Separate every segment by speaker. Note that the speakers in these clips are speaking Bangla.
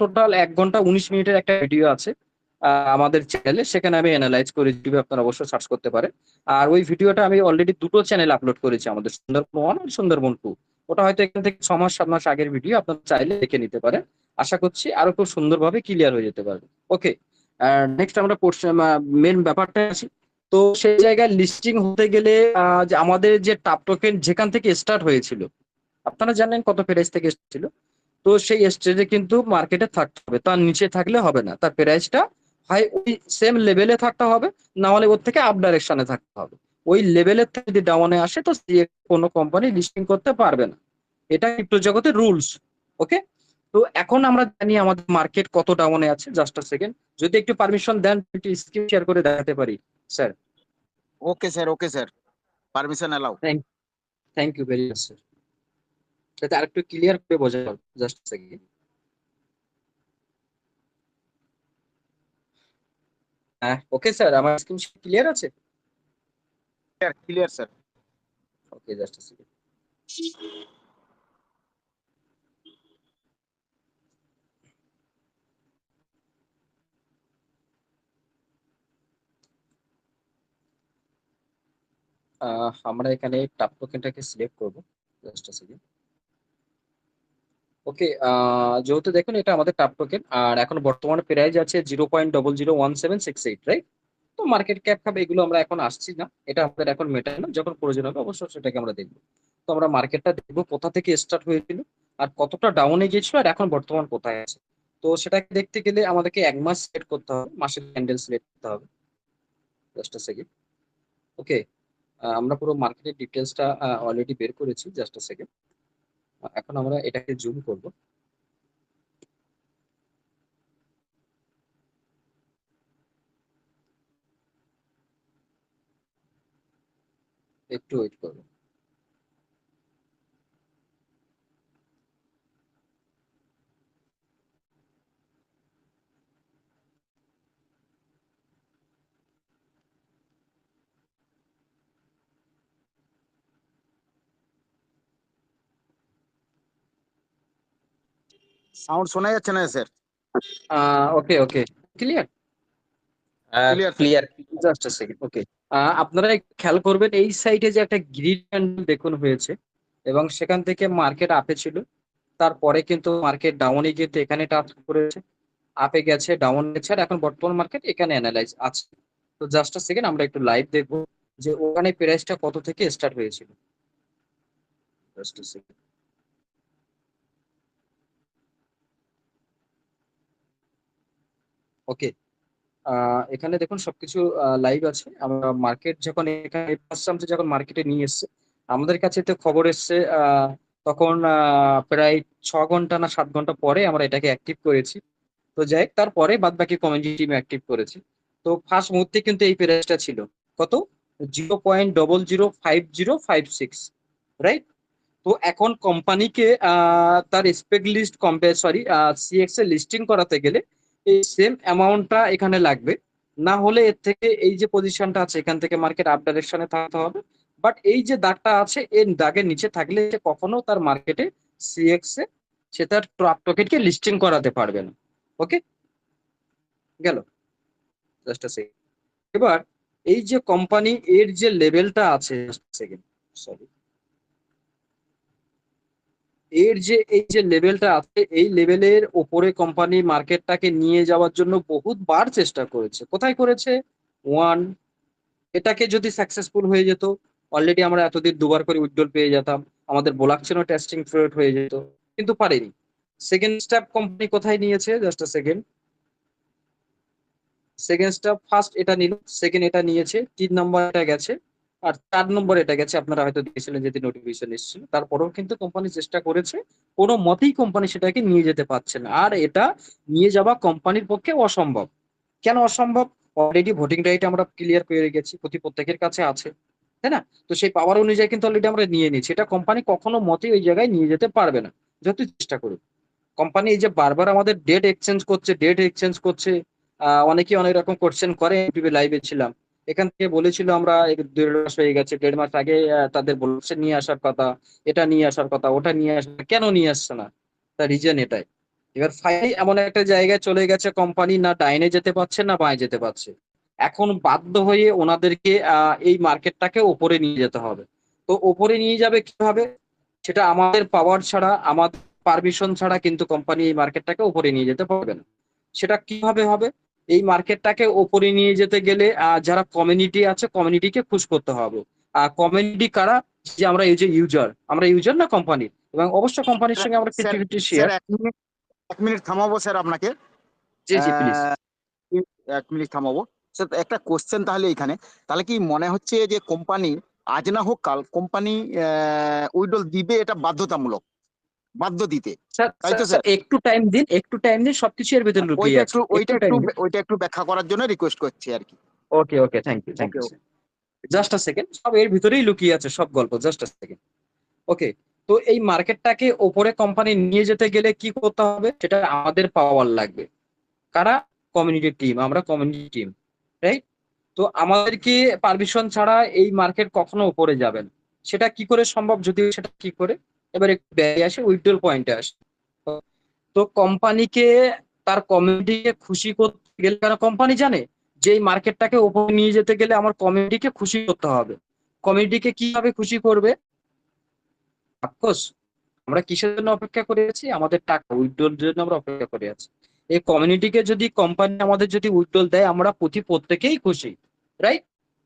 Speaker 1: টোটাল 1 ঘন্টা 19 মিনিটের একটা ভিডিও আছে আমাদের চ্যানেলে, সেখানে আমি অ্যানালাইজ করে ইউটিউবে আপনারা অবশ্যই সার্চ করতে পারেন। আর ওই ভিডিওটা আমি অলরেডি দুটো চ্যানেলে আপলোড করেছি, আমাদের সুন্দরবন 1 আর সুন্দরবন 2। ওটা হয়তো এখান থেকে 6 মাস 7 মাস আগের ভিডিও, আপনারা চাইলে দেখে নিতে পারেন। আশা করছি আরো খুব সুন্দরভাবে ক্লিয়ার হয়ে যেতে পারবে। ওকে, নেক্সট আমরা মেন ব্যাপারটা আসি। তো সেই জায়গায় লিস্টিং হতে গেলে যে আমাদের যে টাপ টোকেন যেখান থেকে স্টার্ট হয়েছিল, আপনারা জানেন কত প্রাইস থেকে এসেছিল। তো সেই স্টেজে কিন্তু মার্কেটে থাকতে হবে, তার নিচে থাকলে হবে না, তার প্রাইসটা হয় ওই সেম লেভেলে থাকতে হবে, না হলে ওর থেকে আপ ডাইরেকশনে থাকতে হবে। ওই লেভেলের থেকে যদি ডাউনে আসে তো কোনো কোম্পানি লিস্টিং করতে পারবে না। এটা ক্রিপ্টো জগতের রুলস। ওকে, তো এখন আমরা জানি আমাদের মার্কেট কত ডাউনে আছে। জাস্ট আ সেকেন্ড, যদি একটু পারমিশন দেন একটু স্ক্রিন শেয়ার করে দেখাতে পারি sir.
Speaker 2: Okay sir, okay sir, permission allow.
Speaker 1: Thank you very much sir. যাতে আরেকটু ক্লিয়ার করে বোঝা যাবে। Just second. হ্যাঁ, ওকে স্যার, আমার স্ক্রিন ক্লিয়ার আছে।
Speaker 2: Clear sir.
Speaker 1: Okay, just second. আমরা এখানে টাপ টোকেনটাকে সিলেক্ট করব। Just second. ওকে, যেহেতু দেখুন এটা আমাদের টাপ টোকেন, আর এখন বর্তমানে প্রাইস আছে 0.001768, রাইট? তো মার্কেট ক্যাপ খাবে এগুলো আমরা এখন আসছি না, এটা আমাদের এখন মেটার না, যখন প্রয়োজন হবে অবশ্যই সেটাকে আমরা দেখবো। তো আমরা মার্কেটটা দেখবো কোথা থেকে স্টার্ট হয়েছিল, আর কতটা ডাউনে গিয়েছিল, আর এখন বর্তমান কোথায় আছে। তো সেটাকে দেখতে গেলে আমাদেরকে 1 মাস সিলেক্ট করতে হবে, মাসের ক্যান্ডেল সিলেক্ট করতে হবে। Just second. ওকে, আমরা পুরো মার্কেটের ডিটেলসটা অলরেডি বের করেছি। Just second. এখন আমরা এটাকে জুম করব। একটু ওয়েট করবো।
Speaker 2: সাউন্ড শোনা যাচ্ছে না sir?
Speaker 1: Okay okay, clear.
Speaker 2: Clear sir.
Speaker 1: Clear. Just a second. Okay, আপনারা একটু খেয়াল করবেন এই সাইডে যে একটা গ্রিন ক্যান্ডেল দেখুন হয়েছে, এবং সেখান থেকে মার্কেট আপে ছিল। তারপরে কিন্তু মার্কেট ডাউনে গিয়ে তো এখানে টাচ করেছে, আপে গেছে, ডাউন গেছে, আর এখন বর্তমান মার্কেট এখানে অ্যানালাইজ আছে। তো জাস্ট আ সেকেন্ড, আমরা একটু লাইভ দেখবো যে ওখানে প্রাইসটা কত থেকে স্টার্ট হয়েছিল। Just a second. ওকে, এখানে দেখুন সবকিছু লাইভ আছে। আমরা মার্কেট যখন এখানে ফার্স্ট যখন মার্কেটে নিয়ে এসছে, আমাদের কাছে তো খবর এসছে তখন প্রায় 6 ঘন্টা না 7 ঘন্টা পরে আমরা এটাকে অ্যাক্টিভ করেছি। তো যাই হোক, তারপরে বাদ বাকি কমিউনিটি টিম অ্যাক্টিভ করেছি। তো ফার্স্ট মুহূর্তে কিন্তু এই প্রাইসটা ছিল কত, 0.005056, রাইট? তো এখন কোম্পানিকে তার স্পেক লিস্ট সরি সিএক্স এ লিস্টিং করাতে গেলে এই সেম অ্যামাউন্টটা এখানে লাগবে, না হলে এর থেকে এই যে পজিশনটা আছে এখান থেকে মার্কেট আপ ডাইরেকশনে থাকতে হবে। বাট এই যে দাগটা আছে এই দাগের নিচে থাকলে সে কখনো তার মার্কেটে সিএক্স এ সে তার টপ টোকেনকে লিস্টিং করাতে পারবে না। ওকে, গেল। Just a second. এবার এই যে কোম্পানি এর যে লেভেলটা আছে, সেকেন্ড, সরি, এর যে এই যে লেভেলটা আছে এই লেভেলের ওপরে কোম্পানি মার্কেটটাকে নিয়ে যাওয়ার জন্য বহুতবার চেষ্টা করেছে। কোথায় করেছে? ওয়ান, এটাকে যদি সাকসেসফুল হয়ে যেত, অলরেডি আমরা এতদিন দুবার করে উইথড্রল পেয়ে যেতাম, আমাদের ব্লকচেনও টেস্টিং ফ্লোট হয়ে যেত, কিন্তু পারেনি। সেকেন্ড স্টেপ কোম্পানি কোথায় নিয়েছে? Just a second. Second step, first এটা নিল, সেকেন্ড এটা নিয়েছে, 3 নম্বর এটা গেছে, আর 4 নম্বর এটা গেছে। আপনারা হয়তো দেখেছিলেন যদি নোটিফিকেশন এসেছিল। তারপরেও কিন্তু কোম্পানি চেষ্টা করেছে, কোনো মতেই কোম্পানি সেটাকে নিয়ে যেতে পারছে না, আর এটা নিয়ে যাওয়া কোম্পানির পক্ষে অসম্ভব। কেন অসম্ভব? অলরেডি ভোটিং রাইট আমরা ক্লিয়ার করে গেছি, প্রত্যেকের কাছে আছে, তাই না? তো সেই পাওয়ার অনুযায়ী কিন্তু অলরেডি আমরা নিয়ে নিচ্ছি, এটা কোম্পানি কখনো মতেই ওই জায়গায় নিয়ে যেতে পারবে না, যতই চেষ্টা করুক। কোম্পানি এই যে বারবার আমাদের ডেট এক্সচেঞ্জ করছে, অনেকে অনেক রকম কোশ্চেন করে, ইউটিউবে লাইভে ছিলাম, এখান থেকে বলেছিল আমরা 1.5 মাস হয়ে গেছে, 1.5 মাস আগে তাদের বলছে নিয়ে আসার কথা, এটা নিয়ে আসার কথা, ওটা নিয়ে আসার, কেন নিয়ে আসছে না? তার রিজন এটাই। এবার ফাইনালি এমন একটা জায়গায় চলে গেছে, কোম্পানি না ডাইনে যেতে পারছে না বাঁয়ে যেতে পারছে। এখন বাধ্য হয়ে ওনাদেরকে এই মার্কেটটাকে ওপরে নিয়ে যেতে হবে। তো ওপরে নিয়ে যাবে কিভাবে? সেটা আমাদের পাওয়ার ছাড়া, আমাদের পারমিশন ছাড়া কিন্তু কোম্পানি এই মার্কেটটাকে ওপরে নিয়ে যেতে পারবে না। সেটা কিভাবে হবে? এই মার্কেটটাকে ওপরে নিয়ে যেতে গেলে যারা কমিউনিটি আছে, কমিউনিটিকে খুশ করতে হবে। আর কমিউনিটি কারা? যে আমরা এই যে ইউজার, আমরা ইউজার না কোম্পানির, এবং অবশ্য কোম্পানির সঙ্গে আমরা
Speaker 2: স্যার
Speaker 1: 50-50
Speaker 2: স্যার
Speaker 1: শেয়ার।
Speaker 2: 1 মিনিট থামাবো স্যার আপনাকে।
Speaker 1: জি জি প্লিজ।
Speaker 2: আহ, 1 মিনিট থামাবো স্যার, একটা কোশ্চেন তাহলে এখানে, তাহলে কি মনে হচ্ছে যে কোম্পানি আজ না হোক কাল কোম্পানি উইড্রল দিবে, এটা বাধ্যতামূলক, বাধ্য দিতে,
Speaker 1: স্যার
Speaker 2: তাই
Speaker 1: স্যার
Speaker 2: তো
Speaker 1: স্যার
Speaker 2: স্যার?
Speaker 1: একটু টাইম দিন, একটু টাইম দিন, সবকিছু এর ভিতরে
Speaker 2: ওইটা
Speaker 1: লুকিয়ে আছে,
Speaker 2: একটু ওইটা
Speaker 1: একটু
Speaker 2: একটু
Speaker 1: টাইম দিন।
Speaker 2: ওইটা একটু ব্যাখ্যা করার জন্য রিকোয়েস্ট করছি আর কি।
Speaker 1: Okay okay, thank
Speaker 2: okay
Speaker 1: you sir. Just a second, সব এর ভিতরেই লুকিয়ে আছে সব গল্প, জাস্ট আ সেকেন্ড। ওকে। তো এই মার্কেটটাকে ওপরে কোম্পানি নিয়ে যেতে গেলে কি করতে হবে? সেটা আমাদের পাওয়ার লাগবে। কারা? কমিউনিটি টিম, আমরা কমিউনিটি টিম, রাইট? তো আমাদেরকে পারমিশন ছাড়া এই মার্কেট কখনো উপরে যাবে না। সেটা কি করে সম্ভব? যদি সেটা কি করে, এবার একটু ব্যয় আসে, উইথড্রল পয়েন্টে আসে। তো কোম্পানিকে তার কমিউনিটিকে খুশি করতে গেলে, কারণ কোম্পানি জানে যে এই মার্কেটটাকে উপরে নিয়ে যেতে গেলে আমার কমিউনিটিকে খুশি করতে হবে। কমিউনিটিকে কিভাবে খুশি করবে? অফকোর্স, আমরা কিসের জন্য অপেক্ষা করে আছি? আমাদের টাকা উইথড্রল জন্য আমরা অপেক্ষা করে আছি। এই কমিউনিটিকে যদি কোম্পানি আমাদের যদি উইথড্রল দেয়, আমরা প্রত্যেকেই খুশি, রাইট?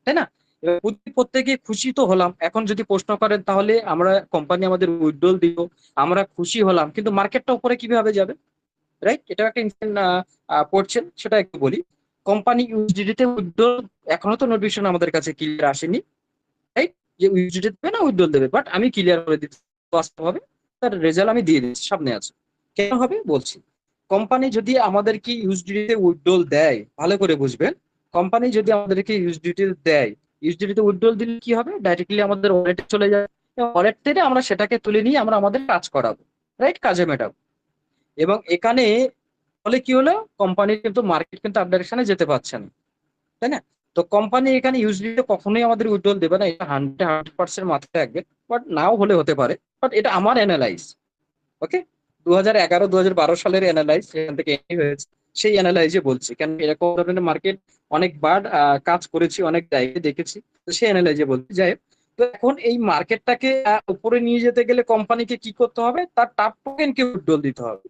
Speaker 1: তাই না? এবার প্রত্যেকেই খুশি তো হলাম। এখন যদি প্রশ্ন করেন তাহলে আমরা কোম্পানি আমাদের উইথড্রল দিল, আমরা খুশি হলাম, কিন্তু মার্কেটটা উপরে কিভাবে যাবে? রাইট? এটা একটা ইনফরমেশন পড়ছেন, সেটা একটু বলি। কোম্পানি ইউএসডিটি তে উইথড্রল, এখনো তো নোটিফিকেশন আমাদের কাছে ক্লিয়ার আসেনি, রাইট? যে ইউএসডিটি দেবে না উইথড্রল দেবে, বাট আমি ক্লিয়ার করে দিচ্ছি বাস্তবভাবে, তার রেজাল্ট আমি দিয়ে দিচ্ছি, সামনে আছে। কেন হবে বলছি। কোম্পানি যদি আমাদেরকে ইউএসডিটি তে উইথড্রল দেয়, ভালো করে বুঝবেন, কোম্পানি যদি আমাদেরকে ইউএসডিটি দেয়, ইউএসডিটি তে উইথড্রল দিলে কি হবে? ডাইরেক্টলি আমাদের ওয়ালেটে চলে যাবে, ওয়ালেট থেকে আমরা সেটাকে তুলে নিয়ে আমরা আমাদের কাজ করাবো, রাইট? কাজে মেটাবো। এবং এখানে ফলে কি হলো? কোম্পানি কিন্তু মার্কেট কিন্তু আপ ডাইরেকশনে যেতে পারছে না, তাই না? তো কোম্পানি এখানে ইউজুয়ালি কখনোই আমাদের উইথড্রল দেবে না, এটা 100% মাথায় রাখবে। বাট নাও হলে হতে পারে, বাট এটা আমার অ্যানালাইজ। ওকে। 2011-2012 সালের অ্যানালাইজ এখান থেকে এই হয়েছে, সেই অ্যানালাইজে বলছি, কেন এরকম ধরনের মার্কেট অনেকবার কাজ করেছি, অনেক জায়গায় দেখেছি, তো সেই অ্যানালাইজে বলছি। যাই হোক, তো এখন এই মার্কেটটাকে উপরে নিয়ে যেতে গেলে কোম্পানিকে কি করতে হবে? তার টাপ টোকেনকে উইথড্রল দিতে হবে।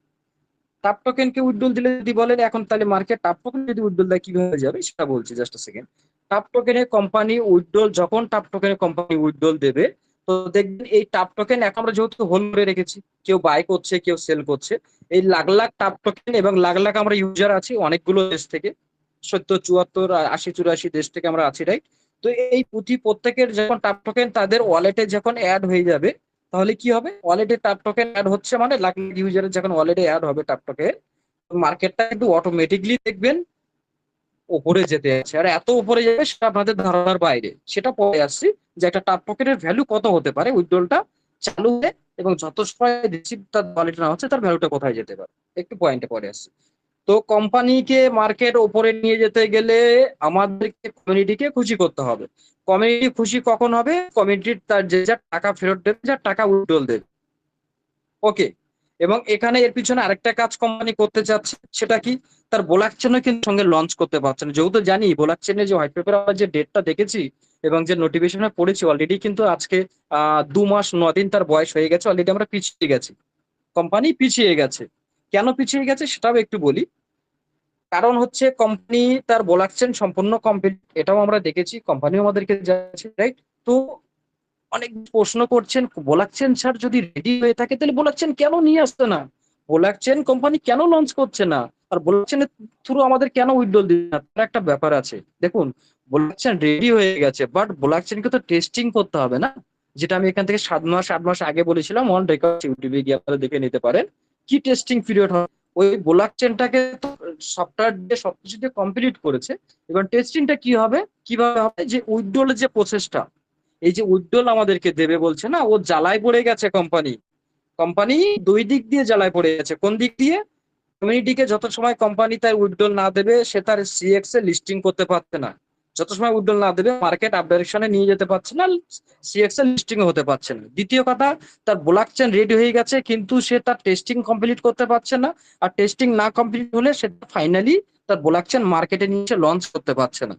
Speaker 1: টাপ টোকেনকে উইথড্রল দিলে যদি বলেন এখন তাহলে মার্কেট টাপ টোকেন যদি উইথড্রল দেয় কিভাবে যাবে সেটা বলছি, জাস্ট সেকেন্ড। টাপ টোকেনে কোম্পানি উইথড্রল, যখন টাপ টোকেনে কোম্পানি উইথড্রল দেবে, তো দেখবেন এই টাপ টোকেন এখন আমরা যেহেতু হোল্ড করে রেখেছি, কেউ বাই করছে কেউ সেল করছে, এই লাখ লাখ টাপ টোকেন, এবং লাখ লাখ আমরা ইউজার আছি অনেকগুলো দেশ থেকে, 70, 74, 80, 84 দেশ থেকে আমরা আছি, রাইট? তো এই প্রত্যেকের যখন টাপ টোকেন তাদের ওয়ালেটে যখন অ্যাড হয়ে যাবে, তাহলে কি হবে? ওয়ালেটে টাপ টোকেন অ্যাড হচ্ছে মানে লাখ লাখ ইউজারের যখন ওয়ালেটে অ্যাড হবে টাপ টোকেন, মার্কেটটা কিন্তু অটোমেটিকলি দেখবেন উপরে যেতে আছে, আর এত উপরে যাবে সেটা আপনাদের ধারণার বাইরে। সেটা পরে আসছি, যে একটা টাপ টোকেনের ভ্যালু কত হতে পারে উইথড্রলটা চালু হয়ে, এবং যত সময় রিসিভ তার ওয়ালেটে না হচ্ছে তার ভ্যালুটা কোথায় যেতে পারে, একটু পয়েন্টে পরে আসছি। তো কোম্পানিকে মার্কেট ওপরে নিয়ে যেতে গেলে আমাদেরকে কমিউনিটিকে খুশি করতে হবে। কমিউনিটি খুশি কখন হবে? কমিউনিটির তার যে যার টাকা ফেরত দেবে, যার টাকা উইথড্রল দেবে। ওকে। এবং এখানে এর পিছনে আরেকটা কাজ কোম্পানি করতে চাচ্ছে, সেটা কি? তার ব্লক চেনও কিন্তু সঙ্গে লঞ্চ করতে পারছে না। যেহেতু জানি ব্লক চেনের যে হোয়াইট পেপার যে ডেটটা দেখেছি এবং যে নোটিফিকেশনে পড়েছি, অলরেডি কিন্তু আজকে 2 মাস 9 দিন তার বয়স হয়ে গেছে, অলরেডি আমরা পিছিয়ে গেছি, কোম্পানি পিছিয়ে গেছে। কেন পিছিয়ে গেছে সেটাও একটু বলি। কারণ হচ্ছে কোম্পানি তার ব্লক চেন সম্পূর্ণ কমপ্লিট, এটাও আমরা দেখেছি, কোম্পানিও আমাদেরকে যাচ্ছে, রাইট? তো অনেক প্রশ্ন করছেন, ব্লক চেন স্যার যদি রেডি হয়ে থাকে তাহলে ব্লক চেন কেন নিয়ে আসছে না? ব্লক চেন কোম্পানি কেন লঞ্চ করছে না? আর ব্লক চেনের থ্রু আমাদের কেন উইথড্রল দিচ্ছে না? তার একটা ব্যাপার আছে। দেখুন, ব্লক চেন রেডি হয়ে গেছে, বাট ব্লক চেনকে তো টেস্টিং করতে হবে না? যেটা আমি এখান থেকে 7 মাস 8 মাস আগে বলেছিলাম, অন রেকর্ড ইউটিউবে গিয়ে আপনারা দেখে নিতে পারেন কি টেস্টিং পিরিয়ড হয়। ওই ব্লক চেনটাকে তো সফটওয়্যার দিয়ে সবকিছু দিয়ে কমপ্লিট করেছে। এবার টেস্টিংটা কি হবে, কিভাবে হবে? যে উইথড্রলের যে প্রসেসটা, এই যে উইথড্রল আমাদেরকে দেবে বলছে না, ও জ্বালায় পড়ে গেছে কোম্পানি। কোম্পানি দুই দিক দিয়ে জ্বালায় পড়ে গেছে। কোন দিক দিয়ে? কমিউনিটিকে যত সময় কোম্পানি তার উইথড্রল না দেবে, সে তার সিএক্স এ লিস্টিং করতে পারছে না। যত সময় উইথড্রল না দেবে মার্কেট আপ ডাইরেকশনে নিয়ে যেতে পারছে না, সিএক্সএল লিস্টিং হতে পারছে না। দ্বিতীয় কথা, তার ব্লক চেন রেডি হয়ে গেছে কিন্তু সে তার টেস্টিং কমপ্লিট করতে পারছে না, আর টেস্টিং না কমপ্লিট হলে সে ফাইনালি তার ব্লক চেন মার্কেটে নিয়ে লঞ্চ করতে পারছে না।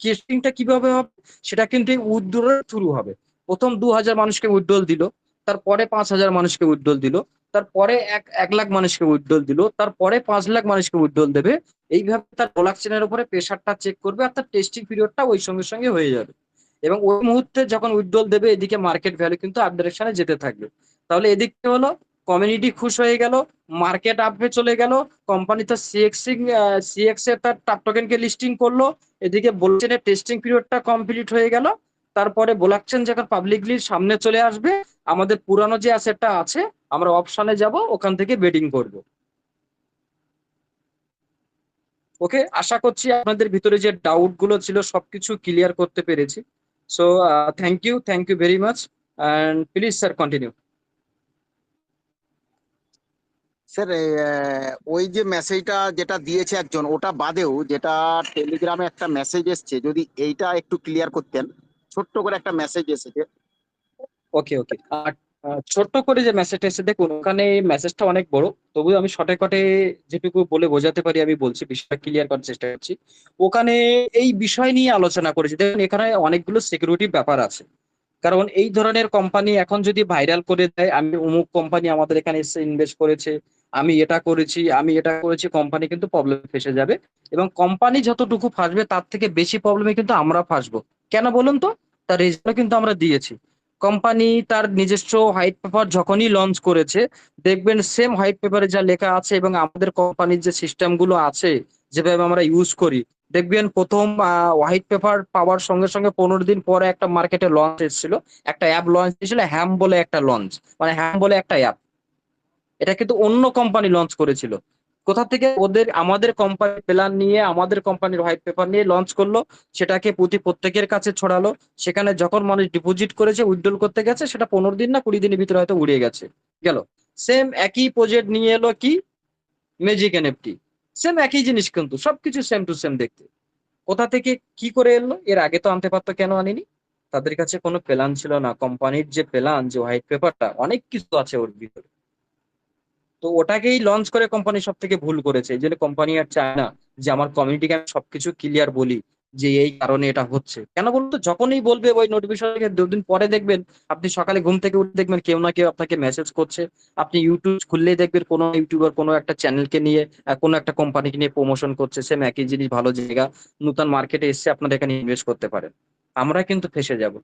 Speaker 1: টেস্টিংটা কিভাবে হবে, সেটা কিন্তু উইথড্রলের থ্রু হবে। প্রথম 2000 মানুষকে উইথড্রল দিল, তারপরে 5000 মানুষকে উইথড্রল দিল, তারপরে 1 লাখ মানুষকে উইথড্রল দিল, তারপরে 5 লাখ মানুষকে উইথড্রল দেবে। এইভাবে তার ব্লক চেনের উপরে প্রেশারটা চেক করবে আর তার টেস্টিং পিরিয়ডটা ওই সঙ্গে সঙ্গে হয়ে যাবে। এবং ওই মুহূর্তে যখন উইথড্রল দেবে এদিকে মার্কেট ভ্যালু কিন্তু আপ ডাইরেকশনে যেতে থাকবে। তাহলে এদিকে হলো কমিউনিটি খুশ হয়ে গেল, মার্কেট আপে চলে গেল, কোম্পানি তার সিএক্স এ তার টাপ টোকেনকে লিস্টিং করলো, এদিকে ব্লকচেনের টেস্টিং পিরিয়ডটা কমপ্লিট হয়ে গেল। তারপরে ব্লকচেন যখন পাবলিকলি সামনে চলে আসবে, আমাদের পুরানো যে অ্যাসেটটা আছে আমরা অপশনে যাব, ওখান থেকে বেটিং করব। ওকে, আশা করছি আপনাদের ভিতরে যে ডাউট গুলো ছিল সবকিছু ক্লিয়ার করতে পেরেছি। So thank you very much, and please sir continue.
Speaker 2: Sir ওই যে মেসেজটা যেটা দিয়েছে একজন, ওটা বাদেও যেটা টেলিগ্রামে একটা মেসেজ এসছে, যদি এইটা একটু ক্লিয়ার করতেন। ছোট্ট করে একটা মেসেজ এসেছে।
Speaker 1: ওকে ওকে, আর ছোট্ট করে যে মেসেজটা এসে দেখুন, ওখানে মেসেজটা অনেক বড়, তবু আমি শর্টকাটে যেটুকু বলে বোঝাতে পারি আমি বলছি, বিষয়টা ক্লিয়ার করার চেষ্টা করছি। ওখানে এই বিষয় নিয়ে আলোচনা করেছি। দেখুন এখানে অনেকগুলো সিকিউরিটি ব্যাপার আছে, কারণ এই ধরনের কোম্পানি এখন যদি ভাইরাল করে দেয় আমি অমুক কোম্পানি আমাদের এখানে এসে ইনভেস্ট করেছে, আমি এটা করেছি, কোম্পানি কিন্তু প্রবলেমে ফেসে যাবে। এবং কোম্পানি যতটুকু ফাঁসবে তার থেকে বেশি প্রবলেমে কিন্তু আমরা ফাঁসবো। কেন বলুন তো? তার রেজাল্ট কিন্তু আমরা দিয়েছি। কোম্পানি তার নিজস্ব হোয়াইট পেপার যখনই লঞ্চ করেছে, দেখবেন সেম হোয়াইট পেপারে যা লেখা আছে এবং আমাদের কোম্পানির যে সিস্টেম গুলো আছে, যেভাবে আমরা ইউজ করি, দেখবেন প্রথম হোয়াইট পেপার পাওয়ার সঙ্গে সঙ্গে 15 দিন পরে একটা মার্কেটে লঞ্চ এসেছিল, একটা অ্যাপ লঞ্চ হয়েছিল হ্যাম বলে একটা লঞ্চ, মানে হ্যাম বলে একটা অ্যাপ। এটা কিন্তু অন্য কোম্পানি লঞ্চ করেছিল। কোথা থেকে? আমাদের কোম্পানির প্ল্যান নিয়ে, আমাদের কোম্পানির হোয়াইট পেপার নিয়ে লঞ্চ করলো, সেটাকে প্রত্যেকের কাছে ছড়ালো। সেখানে যখন মানুষ ডিপোজিট করেছে, উইথড্রল করতে গেছে, সেটা 15 দিন না 20 দিনের ভিতরে হয়তো উড়ে গেছে, গেল। সেম একই প্রজেক্ট নিয়ে এলো কি, ম্যাজিক এনএফটি, সেম একই জিনিস কিন্তু সবকিছু সেম টু সেম দেখতে। কোথা থেকে কি করে এলো? এর আগে তো আনতে পারতো, কেন আনেনি? তাদের কাছে কোনো প্ল্যান ছিল না। কোম্পানির যে প্ল্যান, যে হোয়াইট পেপারটা, অনেক কিছু আছে ওর ভিতরে। তো ওটাকেই লঞ্চ করে কোম্পানি সব থেকে ভুল করেছে। এই জন্য কোম্পানি আর চায় না যে আমার কমিউনিটিকে আমি সবকিছু ক্লিয়ার বলি যে এই কারণে এটা হচ্ছে। কেন বলতো? যখনই বলবে ওই নোটিফিকেশন 2 দিন পরে দেখবেন, আপনি সকালে ঘুম থেকে উঠে দেখবেন কেউ না কেউ আপনাকে মেসেজ করছে। আপনি ইউটিউব খুললেই দেখবেন কোনো ইউটিউবার কোনো একটা চ্যানেলকে নিয়ে কোনো একটা কোম্পানিকে নিয়ে প্রমোশন করছে, সেম একই জিনিস, ভালো জায়গা, নতুন মার্কেটে এসছে, আপনারা এখানে ইনভেস্ট করতে পারেন। আমরা কিন্তু ফেসে যাব।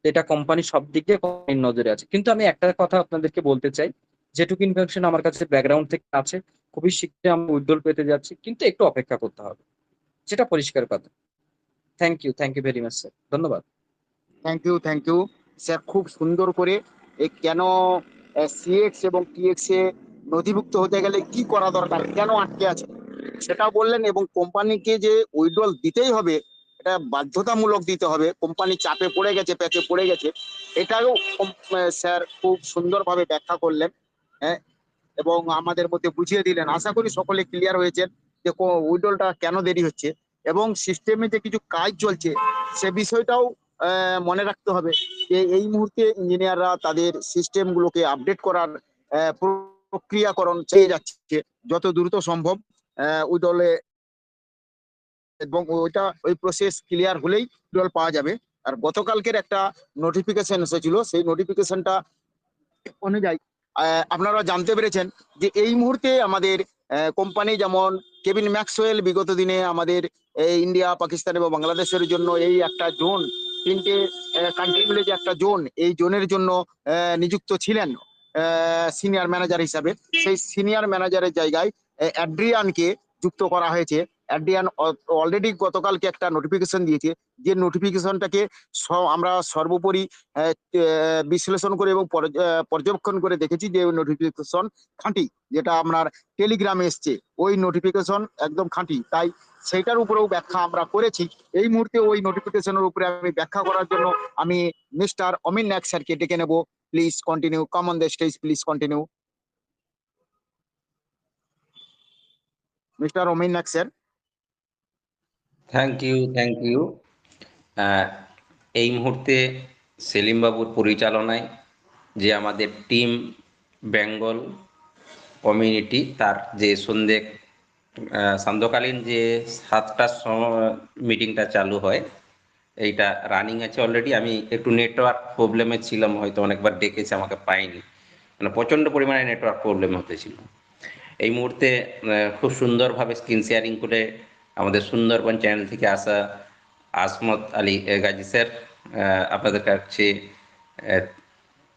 Speaker 1: এটা কোম্পানি সব দিক দিয়ে কোম্পানির নজরে আছে। কিন্তু আমি একটা কথা আপনাদেরকে বলতে চাই, যেটুকু ইনফরমেশন আমার কাছে ব্যাকগ্রাউন্ড থেকে আছে, খুবই শীঘ্রই আমরা উইথড্রল পেতে যাচ্ছি, কিন্তু একটু অপেক্ষা করতে হবে, যেটা পরিষ্কার কথা। Thank you very much sir, ধন্যবাদ।
Speaker 2: থ্যাংক ইউ স্যার, খুব সুন্দর করে এই কেন সিএক্স এবং টিএক্স এ নথিভুক্ত হতে গেলে কি করা দরকার, কেন আটকে আছে সেটাও বললেন। এবং কোম্পানিকে যে উইথড্রল দিতেই হবে, এটা বাধ্যতামূলক দিতে হবে, কোম্পানি চাপে পড়ে গেছে, প্যাচে পড়ে গেছে, এটাও স্যার খুব সুন্দরভাবে ব্যাখ্যা করলেন। হ্যাঁ, এবং আমাদের মধ্যে বুঝিয়ে দিলেন। আশা করি সকলে ক্লিয়ার হয়েছেন যে উইথড্রলটা কেন দেরি হচ্ছে, এবং সিস্টেমে যে কিছু কাজ চলছে সে বিষয়টাও মনে রাখতে হবে যে এই মুহূর্তে ইঞ্জিনিয়াররা তাদের সিস্টেম গুলোকে আপডেট করার প্রক্রিয়াকরণ চেয়ে যাচ্ছে যত দ্রুত সম্ভব উইথড্রলে, এবং ওই প্রসেস ক্লিয়ার হলেই উইথড্রল পাওয়া যাবে। আর গতকালকের একটা নোটিফিকেশন এসেছিল, সেই নোটিফিকেশনটা অনুযায়ী আপনারা জানতে পেরেছেন যে এই মুহূর্তে আমাদের কোম্পানি যেমন কেভিন ম্যাক্সওয়েল বিগত দিনে আমাদের ইন্ডিয়া, পাকিস্তান এবং বাংলাদেশের জন্য এই একটা জোন, 3টে কান্ট্রি মিলে যে একটা জোন, এই জোনের জন্য নিযুক্ত ছিলেন সিনিয়র ম্যানেজার হিসাবে। সেই সিনিয়র ম্যানেজারের জায়গায় অ্যাড্রিয়ানকে যুক্ত করা হয়েছে। অ্যাড্রিয়ান অলরেডি গতকালকে একটা নোটিফিকেশন দিয়েছে, যে নোটিফিকেশনটাকে আমরা সর্বোপরি বিশ্লেষণ করে এবং পর্যবেক্ষণ করে দেখেছি যে ওই নোটিফিকেশন খাঁটি, যেটা আপনার টেলিগ্রামে এসছে ওই নোটিফিকেশন একদম খাঁটি, তাই সেইটার উপরেও ব্যাখ্যা আমরা করেছি। এই মুহূর্তে ওই নোটিফিকেশনের উপরে আমি ব্যাখ্যা করার জন্য আমি মিস্টার অমিন নায়ক স্যারকে ডেকে নেব। Please continue, come on the stage, please continue, mister Amin Nayak sir.
Speaker 3: Thank you, thank you. আহ, এই মুহূর্তে সেলিম বাবুর পরিচালনায় যে আমাদের টিম বেঙ্গল কমিউনিটি, তার যে সান্ধ্যকালীন যে 7টার সময় মিটিংটা চালু হয়, এইটা রানিং আছে অলরেডি। আমি একটু নেটওয়ার্ক প্রবলেমে ছিলাম, হয়তো অনেকবার ডেকেছে আমাকে পাইনি, মানে প্রচণ্ড পরিমাণে নেটওয়ার্ক প্রবলেম হতেছিল। এই মুহূর্তে খুব সুন্দরভাবে স্ক্রিন শেয়ারিং করে আমাদের সুন্দরবন চ্যানেল থেকে আসা আসমত আলী গাজী স্যার আপনাদের কাছে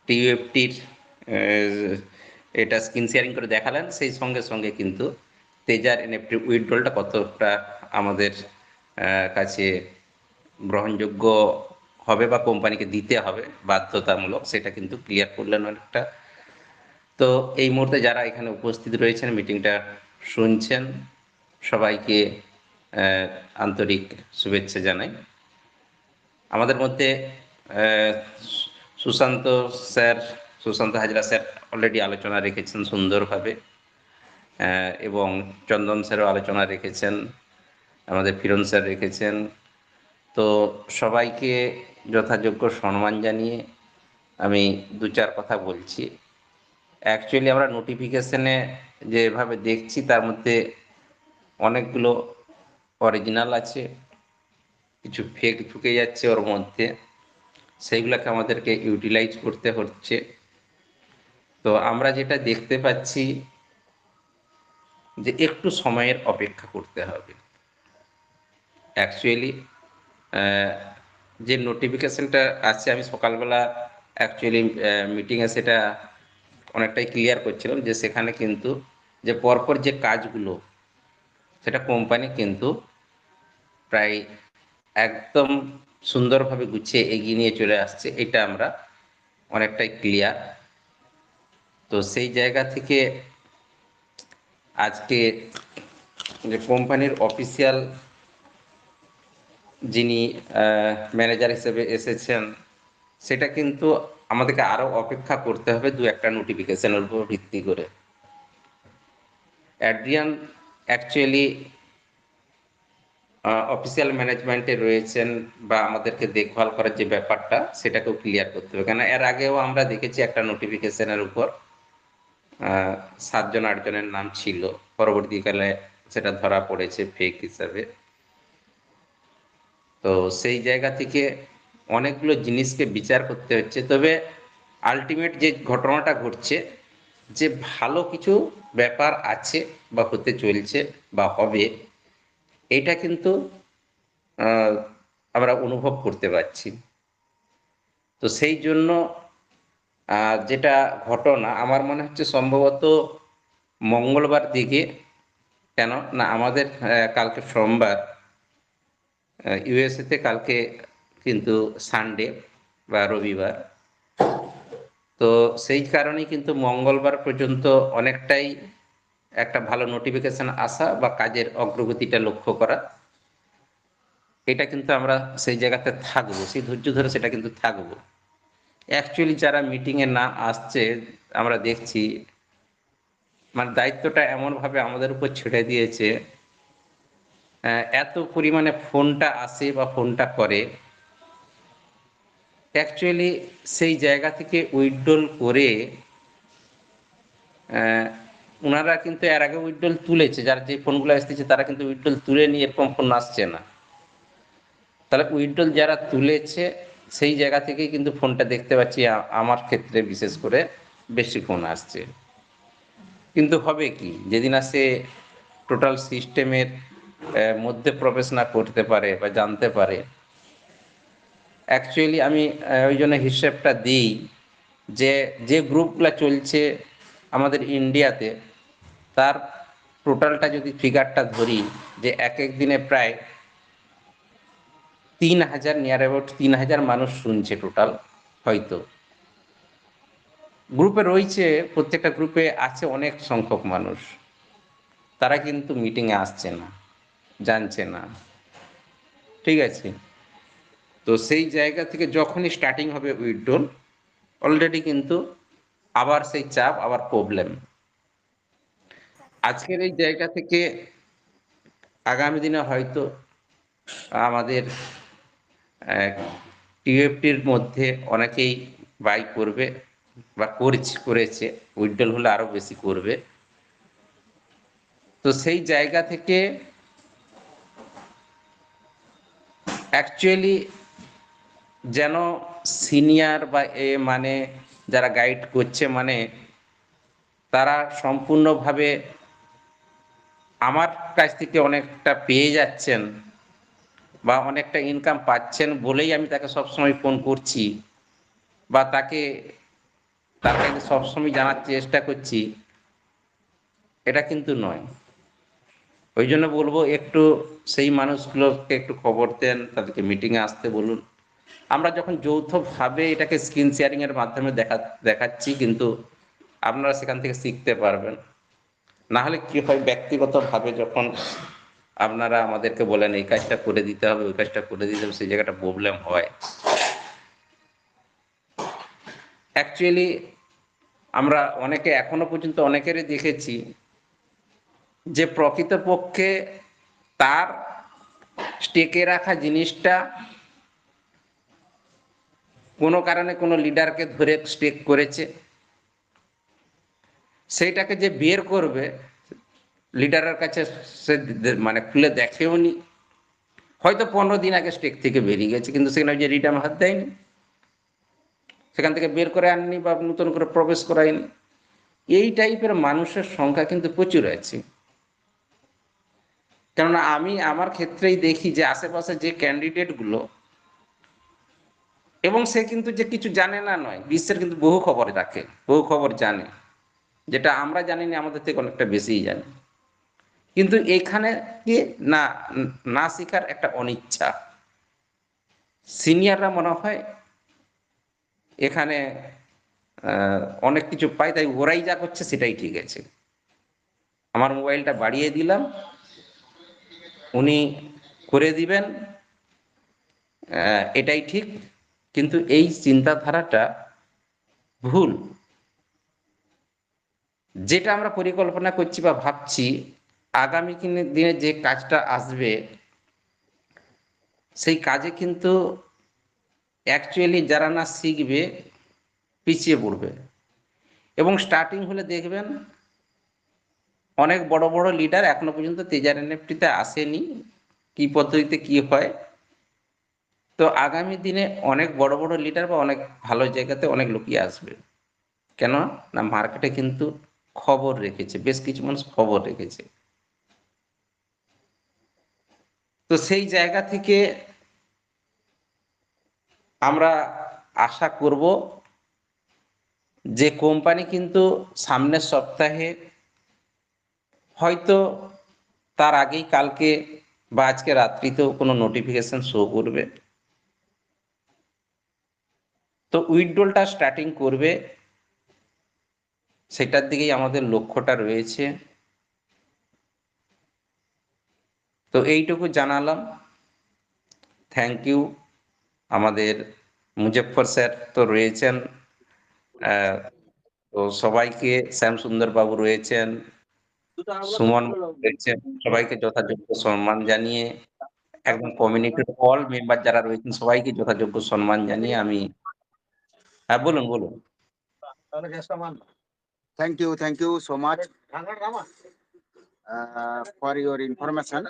Speaker 3: টিউএফটির এটা স্ক্রিন শেয়ারিং করে দেখালেন। সেই সঙ্গে সঙ্গে কিন্তু তেজার এনএফটি উইথড্রলটা কতটা আমাদের কাছে গ্রহণযোগ্য হবে বা কোম্পানিকে দিতে হবে বাধ্যতামূলক, সেটা কিন্তু ক্লিয়ার করলেন অনেকটা। তো এই মুহূর্তে যারা এখানে উপস্থিত রয়েছেন, মিটিংটা শুনছেন, সবাইকে আন্তরিক শুভেচ্ছা জানাই। আমাদের মধ্যে Sushanta sir, Sushanta Hazra sir already আলোচনা রেখেছেন সুন্দরভাবে, এবং চন্দন স্যারও আলোচনা রেখেছেন, আমাদের ফিরন স্যার রেখেছেন। তো সবাইকে যথাযোগ্য সম্মান জানিয়ে আমি দু চার কথা বলছি। অ্যাকচুয়ালি আমরা নোটিফিকেশনে যেভাবে দেখছি তার মধ্যে অনেকগুলো অরিজিনাল আছে, কিছু ফেক ঢুকে যাচ্ছে ওর মধ্যে, সেইগুলোকে আমাদেরকে ইউটিলাইজ করতে হচ্ছে। তো আমরা যেটা দেখতে পাচ্ছি যে একটু সময়ের অপেক্ষা করতে হবে। অ্যাকচুয়ালি যে নোটিফিকেশনটা আছে, আমি সকালবেলা অ্যাকচুয়ালি মিটিংয়ে সেটা অনেকটাই ক্লিয়ার করছিলাম যে সেখানে কিন্তু যে পরপর যে কাজগুলো, সেটা কোম্পানি কিন্তু প্রায় একদম সুন্দরভাবে গুছিয়ে এগিয়ে নিয়ে চলে আসছে, এটা আমরা অনেকটাই ক্লিয়ার। তো সেই জায়গা থেকে আজকে যে কোম্পানির অফিসিয়াল যিনি ম্যানেজার হিসেবে এসেছেন, সেটা কিন্তু আমাদেরকে আরো অপেক্ষা করতে হবে দু একটা নোটিফিকেশনের উপর ভিত্তি করে। অ্যাড্রিয়ান অ্যাকচুয়ালি অফিসিয়াল ম্যানেজমেন্টে রয়েছেন, বা আমাদেরকে দেখভাল করার যে ব্যাপারটা সেটাকেও ক্লিয়ার করতে হবে। কেন এর আগেও আমরা দেখেছি একটা নোটিফিকেশনের উপর 7 জন 8 জনের নাম ছিল, পরবর্তীকালে সেটা ধরা পড়েছে ফেক হিসাবে। তো সেই জায়গা থেকে অনেকগুলো জিনিসকে বিচার করতে হচ্ছে। তবে আলটিমেট যে ঘটনাটা ঘটছে, যে ভালো কিছু ব্যাপার আছে বা হতে চলছে বা হবে, এটা কিন্তু আমরা অনুভব করতে পারছি। তো সেই জন্য যেটা ঘটনা আমার মনে হচ্ছে সম্ভবত মঙ্গলবার দিকে, কেন না আমাদের কালকে সোমবার, ইউএসএতে কালকে কিন্তু সানডে বা রবিবার। তো সেই কারণেই কিন্তু মঙ্গলবার পর্যন্ত অনেকটাই একটা ভালো নোটিফিকেশন আসা বা কাজের অগ্রগতিটা লক্ষ্য করা, এটা কিন্তু আমরা সেই জায়গাতে থাকবো, সেই ধৈর্য ধরে সেটা কিন্তু থাকবো। অ্যাকচুয়ালি যারা মিটিংয়ে না আসছে, আমরা দেখছি মানে দায়িত্বটা এমনভাবে আমাদের উপর ছেড়ে দিয়েছে, এত পরিমাণে ফোনটা আসে বা ফোনটা করে, অ্যাকচুয়ালি সেই জায়গা থেকে উইথড্রল করে ওনারা কিন্তু এর আগে উইথড্রল তুলেছে, যারা যে ফোনগুলো আসতেছে তারা কিন্তু উইথড্রল তুলে নিয়ে এরকম ফোন আসছে না। তাহলে উইথড্রল যারা তুলেছে সেই জায়গা থেকেই কিন্তু ফোনটা দেখতে পাচ্ছি, আমার ক্ষেত্রে বিশেষ করে বেশি ফোন আসছে। কিন্তু হবে কি, যেদিন আসে টোটাল সিস্টেমের মধ্যে প্রবেশ না করতে পারে বা জানতে পারে। অ্যাকচুয়ালি আমি ওই জন্য হিসেবটা দিই যে যে গ্রুপগুলো চলছে আমাদের ইন্ডিয়াতে, তার টোটালটা যদি ফিগারটা ধরি, যে এক এক দিনে প্রায় 3,000, নিয়ার অ্যাবাউট 3,000 মানুষ শুনছে টোটাল। হয়তো গ্রুপে রয়েছে, প্রত্যেকটা গ্রুপে আছে অনেক সংখ্যক মানুষ, তারা কিন্তু মিটিংয়ে আসছে না, জানছে না, ঠিক আছে। তো সেই জায়গা থেকে যখনই স্টার্টিং হবে উইথড্রল, অলরেডি কিন্তু আবার সেই চাপ, আবার প্রবলেম। আজকের এই জায়গা থেকে আগামী দিনে হয়তো আমাদের টিএফটির মধ্যে অনেকেই বাই করবে বা করেছে, উইথড্রল হলে আরো বেশি করবে। তো সেই জায়গা থেকে অ্যাকচুয়ালি যেন সিনিয়র বা মানে যারা গাইড করছে, মানে তারা সম্পূর্ণভাবে আমার কাছ থেকে অনেকটা পেয়ে যাচ্ছেন বা অনেকটা ইনকাম পাচ্ছেন বলেই আমি তাকে সবসময় ফোন করছি বা তার কাছে সবসময় জানার চেষ্টা করছি, এটা কিন্তু নয়। ওই জন্য বলবো একটু সেই মানুষগুলোকে একটু খবর দেন, তাদেরকে মিটিংয়ে আসতে বলুন। আমরা যখন যৌথভাবে এটাকে স্ক্রিন শেয়ারিং এর মাধ্যমে দেখাচ্ছি, কিন্তু আপনারা সেখান থেকে শিখতে পারবেন। না হলে কি হয়, ব্যক্তিগতভাবে যখন আপনারা আমাদেরকে বলেন এই কাজটা করে দিতে হবে, ওই কাজটা করে দিতে হবে, সেই জায়গাটা প্রবলেম হয়। অ্যাকচুয়ালি আমরা অনেকে এখনো পর্যন্ত অনেকেরই দেখেছি যে প্রকৃতপক্ষে তার স্টেকে রাখা জিনিসটা কোনো কারণে কোনো লিডারকে ধরে স্টেক করেছে, সেইটাকে যে বের করবে লিডারের কাছে সে মানে খুলে দেখেও নি, হয়তো 15 দিন আগে স্টেক থেকে বেরিয়ে গেছে, কিন্তু সেখানে যে রিটার্ন হাত দেয়নি, সেখান থেকে বের করে আননি বা নতুন করে প্রবেশ করায়নি। এই টাইপের মানুষের সংখ্যা কিন্তু প্রচুর আছে। কেননা আমি আমার ক্ষেত্রেই দেখি যে আশেপাশে যে ক্যান্ডিডেট গুলো, এবং সে কিন্তু যে কিছু জানে না নয়, বিশ্বের কিন্তু বহু খবর রাখে, বহু খবর জানে, যেটা আমরা জানি না, আমাদের থেকে অনেকটা বেশিই জানি। কিন্তু এখানে কি না, না শেখার একটা অনিচ্ছা। সিনিয়ররা মনে হয় এখানে অনেক কিছু পায়, তাই ওরাই যা করছে সেটাই ঠিক আছে, আমার মোবাইলটা বাড়িয়ে দিলাম, উনি করে দিবেন, এটাই ঠিক। কিন্তু এই চিন্তাধারাটা ভুল। যেটা আমরা পরিকল্পনা করছি বা ভাবছি আগামী দিনে যে কাজটা আসবে, সেই কাজে কিন্তু অ্যাকচুয়ালি যারা না শিখবে পিছিয়ে পড়বে। এবং স্টার্টিং হলে দেখবেন অনেক বড় বড় লিডার এখনো পর্যন্ত তেজার এনএফটিতে আসেনি, কি পদ্ধতিতে কি হয়। তো আগামী দিনে অনেক বড় বড় লিডার বা অনেক ভালো জায়গাতে অনেক লোকই আসবে। কেন না, মার্কেটে কিন্তু খবর রেখেছে, বেশ কিছু মানুষ খবর রেখেছে। তো সেই জায়গা থেকে আমরা আশা করব যে কোম্পানি কিন্তু সামনের সপ্তাহে, হয়তো তার আগেই কালকে বা আজকে রাত্রিতেও কোনো নোটিফিকেশন শো করবে। তো উইথড্রলটা স্টার্টিং করবে, সেটার দিকেই আমাদের লক্ষ্যটা রয়েছে। তো এইটুকু জানালাম। Thank you. আমাদের মুজফ্ফর স্যার তো রয়েছেন, তো সবাইকে, শ্যাম সুন্দর বাবু রয়েছেন, সুমন রয়েছেন, সবাইকে যথাযোগ্য সম্মান জানিয়ে, একদম কমিউনিটির অল মেম্বার যারা রয়েছেন সবাইকে যথাযোগ্য সম্মান জানিয়ে আমি, হ্যাঁ বলুন বলুন।
Speaker 2: Thank you so much for your information.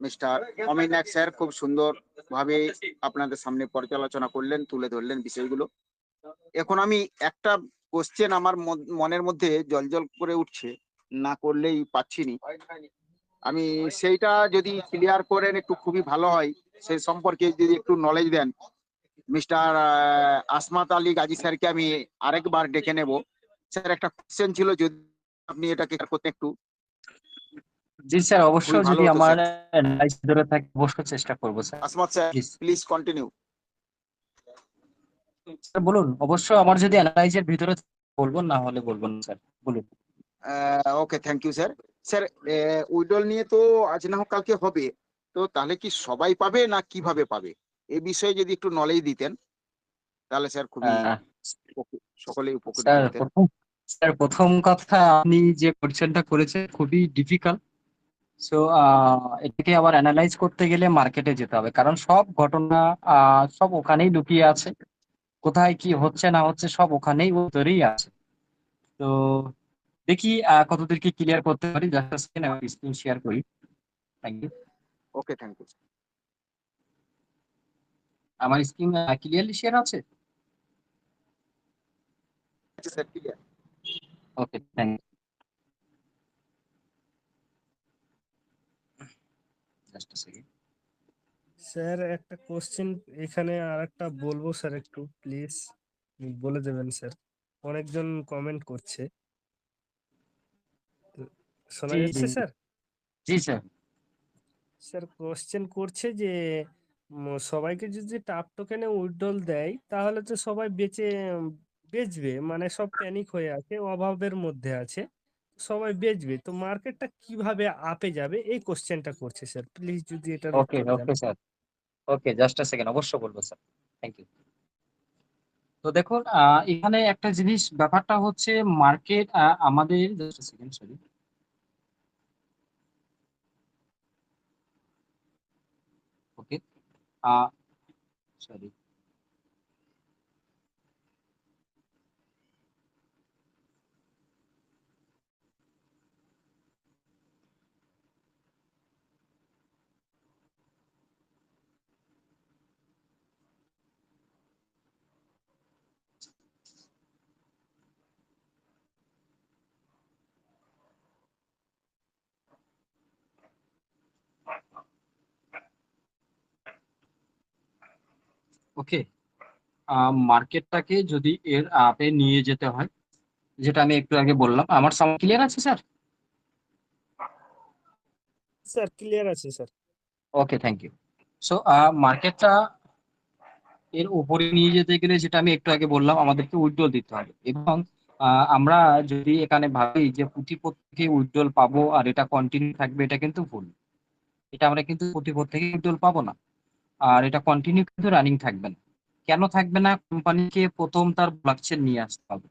Speaker 2: Mister Aminak sir খুব সুন্দর ভাবে আপনাদের সামনে পর্যালোচনা করলেন, তুলে ধরলেন বিষয়গুলো। এখন আমি একটা কোশ্চেন আমার মনের মধ্যে জলজল করে উঠছে, না করলেই পাচ্ছিনি। আমি সেইটা যদি ক্লিয়ার করেন একটু খুবই ভালো হয়, সেই সম্পর্কে যদি একটু নলেজ দেন। মিস্টার আসমাত আলী গাজী স্যারকে আমি আরেকবার ডেকে নেব। স্যার একটা কোশ্চেন ছিল, যদি আপনি এটাকে করতে একটু
Speaker 1: জি স্যার,
Speaker 2: খুবই
Speaker 1: অবশ্যই
Speaker 2: ভালো
Speaker 1: যদি
Speaker 2: হতো
Speaker 1: আমার
Speaker 2: স্যার।
Speaker 1: অ্যানালাইজ ধরে থাকে অবশ্যই চেষ্টা করব sir.
Speaker 2: Asmat sir
Speaker 1: please
Speaker 2: please continue.
Speaker 1: Sir বলুন, অবশ্যই আমার যদি অ্যানালাইজের ভিতরে থাকে বলবো, না হলে বলবো না স্যার, বলুন।
Speaker 2: Okay thank you sir. Sir উইডল নিয়ে তো আজ না হোক কালকে হবে, তো তাহলে কি সবাই পাবে না কিভাবে পাবে, এই বিষয়ে যদি একটু নলেজ দিতেন তাহলে স্যার খুবই
Speaker 1: আহ,
Speaker 2: সকলেই উপকৃত
Speaker 1: স্যার
Speaker 2: হতেন।
Speaker 1: প্রথম কথা, আপনি যে কোশ্চেনটা করেছেন খুবই ডিফিকাল্ট। সো এটাকে আবার অ্যানালাইজ করতে গেলে মার্কেটে যেতে হবে, কারণ সব ঘটনা সব ওখানেই লুকিয়ে আছে। কোথায় কি হচ্ছে না হচ্ছে সব ওখানেই ধরেই আছে। তো দেখি কতদূর কি ক্লিয়ার করতে পারি। জাস্ট সেকেন্ড আমি স্ক্রিন শেয়ার করি। Thank you.
Speaker 2: Okay, thank you.
Speaker 1: আমার স্ক্রিন ক্লিয়ারলি শেয়ার আছে?
Speaker 2: Sir clear.
Speaker 1: Okay, thank you. Just second.
Speaker 4: Sir একটা কোশ্চেন এখানে আর একটা বলবো স্যার, একটু প্লিজ বলে দেবেন স্যার। অনেকজন কমেন্ট করছে, তো শোনা
Speaker 1: জি জি
Speaker 4: যাচ্ছে স্যার?
Speaker 1: জি স্যার।
Speaker 4: স্যার কোশ্চেন করছে যে সবাইকে যদি টাপ টোকেনে উইথড্রল দেয় তাহলে তো সবাই বেচবে, মানে সব প্যানিক হয়ে আছে, অভাবের মধ্যে আছে, সবাই বেচবে, তো মার্কেটটা কিভাবে আপে যাবে এই কোশ্চেনটা করছে স্যার, প্লিজ যদি এটার
Speaker 1: ওকে
Speaker 4: উত্তর দেন।
Speaker 1: Okay sir. Okay, just second, অবশ্যই বলবো স্যার। Thank you. তো দেখুন, এখানে একটা জিনিস, ব্যাপারটা হচ্ছে মার্কেট আমাদের, জাস্ট সেকেন্ড, সরি। ওকে, সরি। ওকে, মার্কেটটাকে যদি এর আপে নিয়ে যেতে হয়, যেটা আমি একটু আগে বললাম, আমার সাউন্ড ক্লিয়ার আছে স্যার?
Speaker 4: স্যার ক্লিয়ার আছে sir.
Speaker 1: Okay, thank you. So মার্কেটটা এর উপরে নিয়ে যেতে গেলে, যেটা আমি একটু আগে বললাম, আমাদেরকে উইথড্রল দিতে হবে। এবং আমরা যদি এখানে ভাবি যে প্রত্যেকে উইথড্রল পাবো আর এটা কন্টিনিউ থাকবে, এটা কিন্তু ভুল। এটা আমরা কিন্তু প্রত্যেকে উইথড্রল পাবো না, আর এটা কন্টিনিউ কিন্তু রানিং থাকবে না। কেন থাকবে না? কোম্পানিকে প্রথম তার ব্লকচেন নিয়ে আসতে হবে।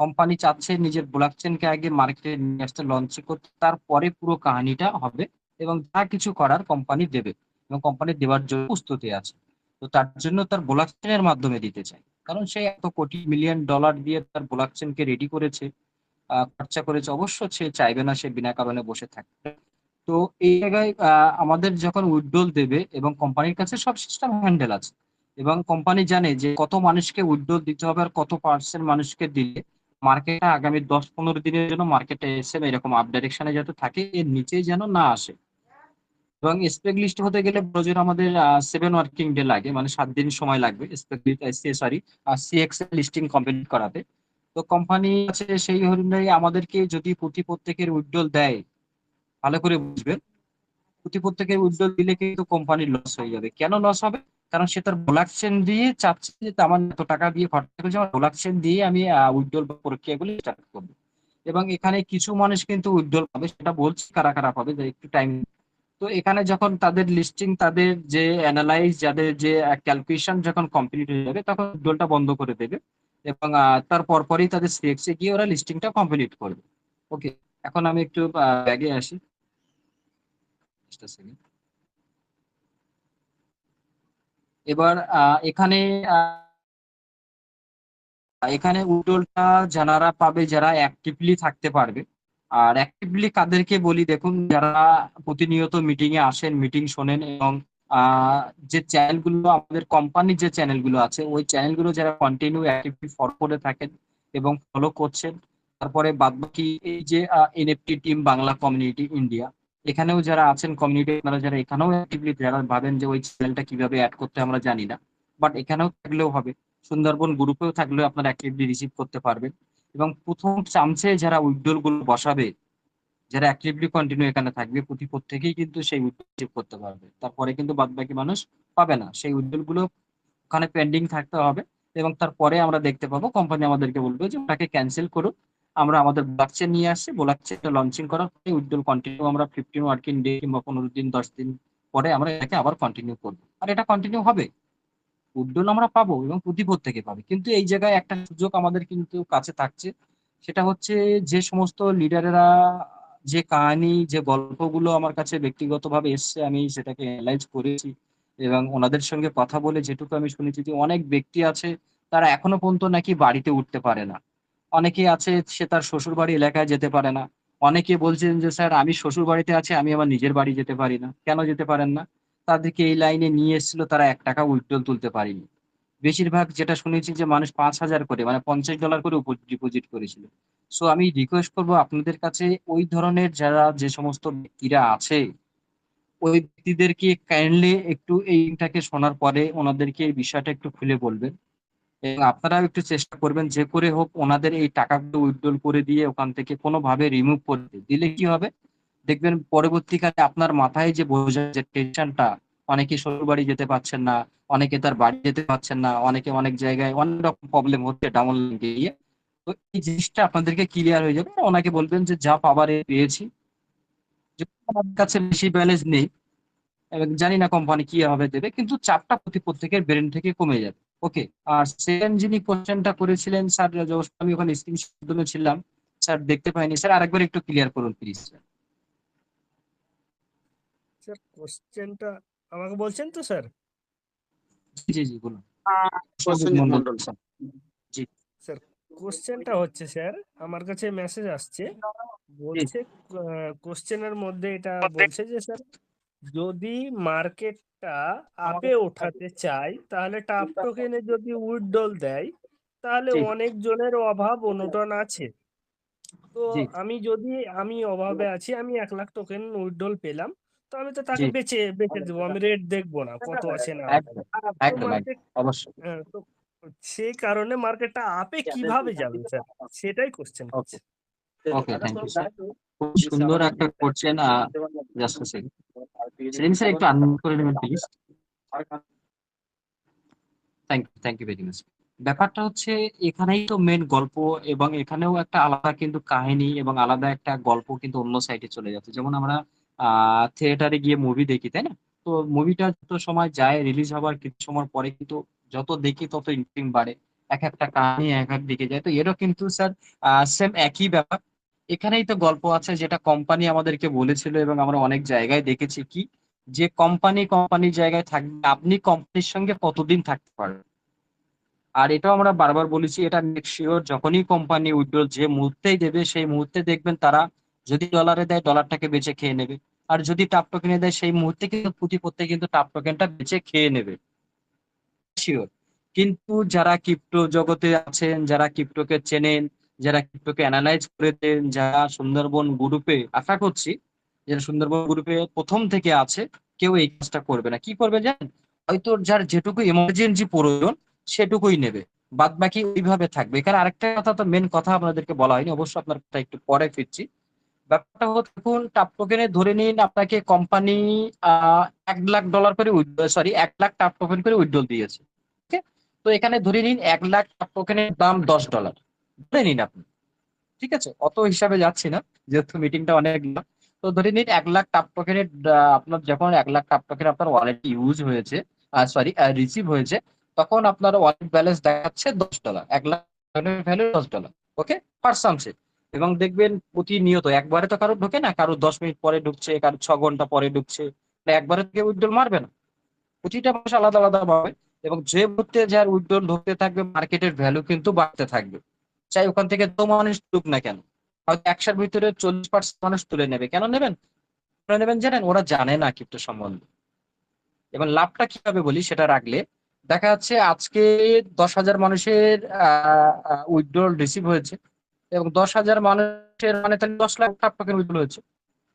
Speaker 1: কোম্পানি চাচ্ছে নিজের ব্লকচেনকে আগে মার্কেটে নিয়ে আসতে, লঞ্চ করতে, তারপরে পুরো কাহিনীটা হবে। এবং যা কিছু করার কোম্পানি দেবে, এবং কোম্পানি দেওয়ার জন্য প্রস্তুতি আছে। তো তার জন্য তার ব্লকচেনের মাধ্যমে দিতে চাই, কারণ সে এত কোটি মিলিয়ন ডলার দিয়ে তার ব্লকচেনকে রেডি করেছে, খরচা করেছে। অবশ্য সে চাইবে না সে বিনা কারণে বসে থাকতে। তো এই জায়গায় আমাদের যখন উইথড্রল দেবে, এবং কোম্পানির কাছে সব সিস্টেম হ্যান্ডেল আছে, এবং কোম্পানি জানে যে কত মানুষকে উইথড্রল দিতে হবে আর কত পার্সেন্ট মানুষকে দিলে মার্কেটটা আগামী 10-15 দিনের জন্য মার্কেটে এসে এরকম আপ ডাইরেকশনে যাতে থাকে, এর নিচেই যেন না আসে। এবং স্পেক লিস্ট হতে গেলে প্রয়োজন আমাদের 7 ওয়ার্কিং ডে লাগে, মানে 7 দিন সময় লাগবে spec, sorry, CX listing complete করাতে। তো কোম্পানি আছে সেই অনুযায়ী আমাদেরকে যদি প্রত্যেকের উইথড্রল দেয়, ভালো করে বুঝবেন, প্রত্যেকের উইথড্রল দিলে কিন্তু কোম্পানির লস হয়ে যাবে। কেন লস হবে? কারণ সে তার ব্লকচেন দিয়ে চাচ্ছে যে আমার এত টাকা দিয়ে খরচা করেছে, আমার ব্লকচেন দিয়ে আমি উইথড্রল প্রক্রিয়াগুলি স্টার্ট করবো। এবং এখানে কিছু মানুষ কিন্তু উইথড্রল পাবে, সেটা বলছি কারা কারা পাবে, যে একটু টাইম। তো এখানে যখন তাদের লিস্টিং, তাদের যে অ্যানালাইজ, যাদের যে ক্যালকুলেশন যখন কমপ্লিট হয়ে যাবে, তখন উইথড্রলটা বন্ধ করে দেবে। এবং তার পরপরই তাদের সিএক্সে গিয়ে ওরা লিস্টিংটা কমপ্লিট করবে। ওকে, এখন আমি একটু ব্যাগে আসি। Just a second। এবার এখানে এখানে উইথড্রলটা যারা পাবে, যারা অ্যাক্টিভলি থাকতে পারবে। আর অ্যাক্টিভলি কাদেরকে বলি, দেখুন, যারা প্রতিনিয়ত মিটিং এ আসেন, মিটিং শোনেন, এবং আহ, যে চ্যানেলগুলো, আমাদের কোম্পানির যে চ্যানেলগুলো আছে, ওই চ্যানেলগুলো যারা কন্টিনিউ অ্যাক্টিভলি ফলো করে থাকেন এবং ফলো করছেন। তারপরে বাদবাকি এই যে NFT team Bangla community India, এখানেও যারা আছেন কমিউনিটি, আপনারা যারা এখানেও অ্যাক্টিভলি, যারা ভাবেন যে ওই চ্যানেলটা কিভাবে অ্যাড করতে আমরা জানি না, বাট এখানেও থাকলেও হবে। সুন্দরবন গ্রুপেও থাকলেও আপনারা অ্যাক্টিভলি রিসিভ করতে পারবেন। এবং প্রথম চান্সে যারা উইথড্রল গুলো বসাবে, যারা অ্যাক্টিভলি কন্টিনিউ এখানে থাকবে, প্রত্যেকেই কিন্তু সেই উইথড্রল রিসিভ করতে পারবে। তারপরে কিন্তু বাদ বাকি মানুষ পাবে না, সেই উইথড্রল গুলো ওখানে পেন্ডিং থাকতে হবে। এবং তারপরে আমরা দেখতে পাবো, কোম্পানি আমাদেরকে বলবে যে ওটাকে ক্যান্সেল করুন, আমরা আমাদের ব্লকচেন নিয়ে আসছি, ব্লকচেনটা লঞ্চিং করার পরে উইথড্রল কন্টিনিউ আমরা 15 ওয়ার্কিং ডে কিংবা 15 দিন, 10 দিন পরে আমরা এটাকে আবার কন্টিনিউ করবো, আর এটা কন্টিনিউ হবে। উড্ডয়ন আমরা পাবো এবং প্রত্যেকে পাবে। কিন্তু এই জায়গায় একটা সুযোগ আমাদের কিন্তু কাছে থাকছে, সেটা হচ্ছে যে সমস্ত লিডারেরা যে কাহিনী যে গল্পগুলো আমার কাছে ব্যক্তিগতভাবে এসছে আমি সেটাকে অ্যানালাইজ করেছি এবং ওনাদের সঙ্গে কথা বলে যেটুকু আমি শুনেছি যে অনেক ব্যক্তি আছে তারা এখনো পর্যন্ত নাকি বাড়িতে উঠতে পারে না। অনেকে আছে সে তার শ্বশুরবাড়ি এলাকায় যেতে পারে না। অনেকে বলছেন যে স্যার আমি শ্বশুরবাড়িতে আছি আমি আমার নিজের বাড়ি যেতে পারি না। কেন যেতে পারেন না? তাদেরকে এই লাইনে নিয়ে এসেছিল তারা ৳১ উইথড্রল তুলতে পারেনি। বেশিরভাগ যেটা শুনেছি যে মানুষ ৫,০০০ করে মানে $৫০ করে ডিপোজিট করেছিল। সো আমি রিকোয়েস্ট করব আপনাদের কাছে ওই ধরনের যারা যে সমস্ত ব্যক্তিরা আছে, ওই ব্যক্তিদেরকে কাইন্ডলি একটু এইটাকে শোনার পরে ওনাদেরকে এই বিষয়টা একটু খুলে বলবেন। এবং আপনারাও একটু চেষ্টা করবেন যে করে হোক ওনাদের এই টাকাগুলো উইথড্রল করে দিয়ে ওখান থেকে কোনোভাবে রিমুভ করে দিলে কি হবে? দেখবেন পরবর্তীকালে আপনার মাথায় যে বোঝার যে টেনশনটা, অনেকে শ্বশুরবাড়ি যেতে পারছেন না, অনেকে তার বাড়ি যেতে পারছেন না, অনেকে অনেক জায়গায় অনেক রকম প্রবলেম হচ্ছে ডাবল লিঙ্কে গিয়ে। তো এই জিনিসটা আপনাদেরকে ক্লিয়ার হয়ে যাবে। ওনাকে বলবেন যে যা পাবার পেয়েছি। যদি আমার কাছে বেশি ব্যালেন্স নেই এবং জানি না কোম্পানি কিভাবে দেবে কিন্তু চাপটা প্রত্যেকের ব্রেন থেকে কমে যাবে। ওকে। আর সেকেন্ড যিনি কোশ্চেনটা করেছিলেন স্যার আমি ওখানে স্ক্রিন ছিলাম স্যার দেখতে পাইনি স্যার আরেকবার একটু ক্লিয়ার করুন প্লিজ স্যার।
Speaker 4: স্যার কোশ্চেনটা আমাকে বলছেন তো স্যার?
Speaker 1: জি জি জি বলুন। সৌভিক
Speaker 2: প্রসেনজিৎ
Speaker 1: মন্ডল
Speaker 2: মন্ডল।
Speaker 1: স্যার। জি
Speaker 4: স্যার কোশ্চেনটা হচ্ছে স্যার, আমার কাছে মেসেজ আসছে,
Speaker 1: জি
Speaker 4: বলছে কোশ্চেনের মধ্যে এটা বলছে যে স্যার যদি মার্কেটটা আপে ওঠাতে চাই তাহলে টাপ টোকেনে যদি উইথড্রল দেয় তাহলে
Speaker 1: জি
Speaker 4: অনেক জনের অভাব অনটন আছে। তো
Speaker 1: জি
Speaker 4: আমি অভাবে আছি, আমি 1 লাখ টোকেন উইথড্রল পেলাম, তো আমি তো
Speaker 1: জি
Speaker 4: তাকে বেচে বেচে দেবো, আমি রেট দেখবো না কত আছে না আছে।
Speaker 1: একদম
Speaker 4: তো
Speaker 1: একদম একদম
Speaker 4: মার্কেট
Speaker 1: অবশ্যই।
Speaker 4: তো সেই কারণে মার্কেটটা আপে কিভাবে যাবে স্যার, সেটাই কোশ্চেন
Speaker 1: ওকে
Speaker 4: হচ্ছে।
Speaker 1: Okay thank you sir. খুব সুন্দর একটা question. Just second Selim sir একটু আনমিউট করে নেবেন please. Thank you very much. ব্যাপারটা হচ্ছে এখানেই তো মেন গল্প এবং এখানেও একটা আলাদা কিন্তু কাহিনী এবং আলাদা একটা গল্প কিন্তু অন্য সাইডে চলে যাচ্ছে। যেমন আমরা থিয়েটারে গিয়ে মুভি দেখি তাই না? তো মুভিটা যত সময় যায় রিলিজ হবার কিছু সময় পরে কিন্তু যত দেখি তত ইন্টারেস্টিং বাড়ে। এক একটা কাহিনী এক এক দিকে যায়। তো এরও কিন্তু স্যার সেম একই ব্যাপার। এখানেই তো গল্প আছে যেটা কোম্পানি আমাদেরকে বলেছিল এবং আমরা অনেক জায়গায় দেখেছি কি যে কোম্পানির জায়গায় থাকবে আপনি কোম্পানির সঙ্গে কতদিন থাকতে পারবেন। আর এটাও আমরা বারবার বলেছি এটা মেক শিওর যখনই কোম্পানি উইথড্রল যে মুহূর্তেই দেবে সেই মুহূর্তে দেখবেন তারা যদি ডলারে দেয় ডলারটাকে বেচে খেয়ে নেবে। আর যদি টাপ টোকেনে দেয় সেই মুহূর্তে কিন্তু প্রত্যেকে কিন্তু টাপ টোকেনটা বেচে খেয়ে নেবে শিওর। কিন্তু যারা ক্রিপ্টো জগতে আছেন যারা ক্রিপ্টোকে চেনেন যারা ক্রিপ্টোকে অ্যানালাইজ করেছেন যারা সুন্দরবন গ্রুপে আশা করছি যারা সুন্দরবন গ্রুপে প্রথম থেকে আছে কেউ এই কাজটা করবে না। কি করবে জানেন? হয়তো যার যেটুকু এমার্জেন্সি প্রয়োজন সেটুকুই নেবে, বাদ বাকি ওইভাবে থাকবে। এখানে আরেকটা কথা তো মেন কথা আপনাদেরকে বলা হয়নি, অবশ্য আপনার কথা একটু পরে ফিরছি। ব্যাপারটা হচ্ছে দেখুন টাপ টোকেনে ধরে নিন আপনাকে কোম্পানি $1 লাখ করে সরি 1 লাখ টাপ টোকেন করে উইথড্রল দিয়েছে। ওকে। তো এখানে ধরে নিন 1 লাখ টাপ টোকেনের দাম $10 ধরে নিন আপনি। ঠিক আছে অত হিসাবে যাচ্ছি না যেহেতু মিটিংটা অনেক লং। তো ধরে নিন 1 লাখ টাপ টোকেনের আপনার যখন 1 লাখ টাপ টোকেন আপনার ওয়ালেট ইউজ হয়েছে সরি রিসিভ হয়েছে তখন আপনার ওয়ালেট ব্যালেন্স দেখাচ্ছে $10 1 লাখ ভ্যালু $10। ওকে পার সামসে। এবং দেখবেন প্রতিনিয়ত একবারে তো কারো ঢোকে না, কারো 10 মিনিট পরে ঢুকছে, কারো 6 ঘন্টা পরে ঢুকছে। একবারে থেকে উইথড্রল মারবে না, প্রতিটা মানুষ আলাদা আলাদা ভাবে। এবং যে মুহূর্তে যার উইথড্রল ঢুকতে থাকবে মার্কেটের ভ্যালু কিন্তু বাড়তে থাকবে। চাই ওখান থেকে তো মানুষ তুলুক না কেন, হয়তো 100-র ভিতরে 40% মানুষ তুলে নেবে। কেন নেবেন? তুলে নেবেন জানেন? ওরা জানে না ক্রিপ্টো সম্বন্ধে। এবং লাভটা কিভাবে বলি সেটা রাখলে দেখা যাচ্ছে আজকে 10,000 মানুষের উইথড্রল রিসিভ হয়েছে এবং 10,000 মানুষের মানে তাহলে 10 লাখ টাপ টোকেন উইথড্রল হয়েছে।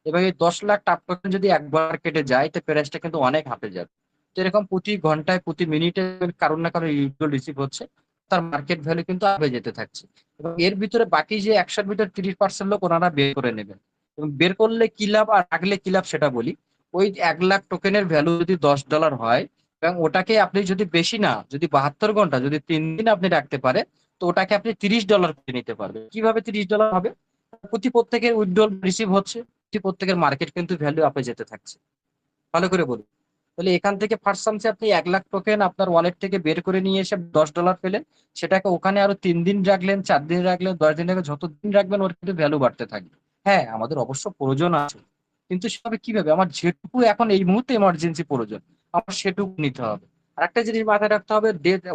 Speaker 1: এবং এই 10 লাখ টাপ টোকেন যদি একবার কেটে যায় তো প্রাইসটা কিন্তু অনেক হাতে যাবে। তো এরকম প্রতি ঘন্টায় প্রতি মিনিটে কারোর না কারো উইথড্রল রিসিভ হচ্ছে, তার মার্কেট ভ্যালু কিন্তু আগে যেতে থাকছে। এবং এর ভিতরে বাকি যে 100-র ভিতরে 30% লোক ওনারা বের করে নেবেন। এবং বের করলে কি লাভ আর রাখলে কি লাভ সেটা বলি। ওই 1 লাখ টোকেনের ভ্যালু যদি $10 হয় এবং ওটাকে আপনি যদি বেশি না যদি 72 ঘন্টা যদি 3 দিন আপনি রাখতে পারে তো ওটাকে আপনি $30 করে নিতে পারবেন। কিভাবে $30 হবে? প্রত্যেকের উইথড্রল রিসিভ হচ্ছে, প্রত্যেকের মার্কেট কিন্তু ভ্যালু আপে যেতে থাকছে। ভালো করে বলুন। তাহলে এখান থেকে ফার্স্ট সামসে আপনি 1 লাখ টোকেন আপনার ওয়ালেট থেকে বের করে নিয়ে এসে $10 পেলেন, সেটাকে ওখানে আরো 3 দিন রাখলেন, 4 দিন রাখলেন, 10 দিন রাখলেন, যতদিন রাখবেন ওর কিন্তু ভ্যালু বাড়তে থাকবে। হ্যাঁ, আমাদের অবশ্য প্রয়োজন আছে, কিন্তু সেভাবে কিভাবে? আমার যেটুকু এখন এই মুহূর্তে এমার্জেন্সি প্রয়োজন, আমার সেটুকু নিতে হবে। আর একটা জিনিস মাথায় রাখতে হবে,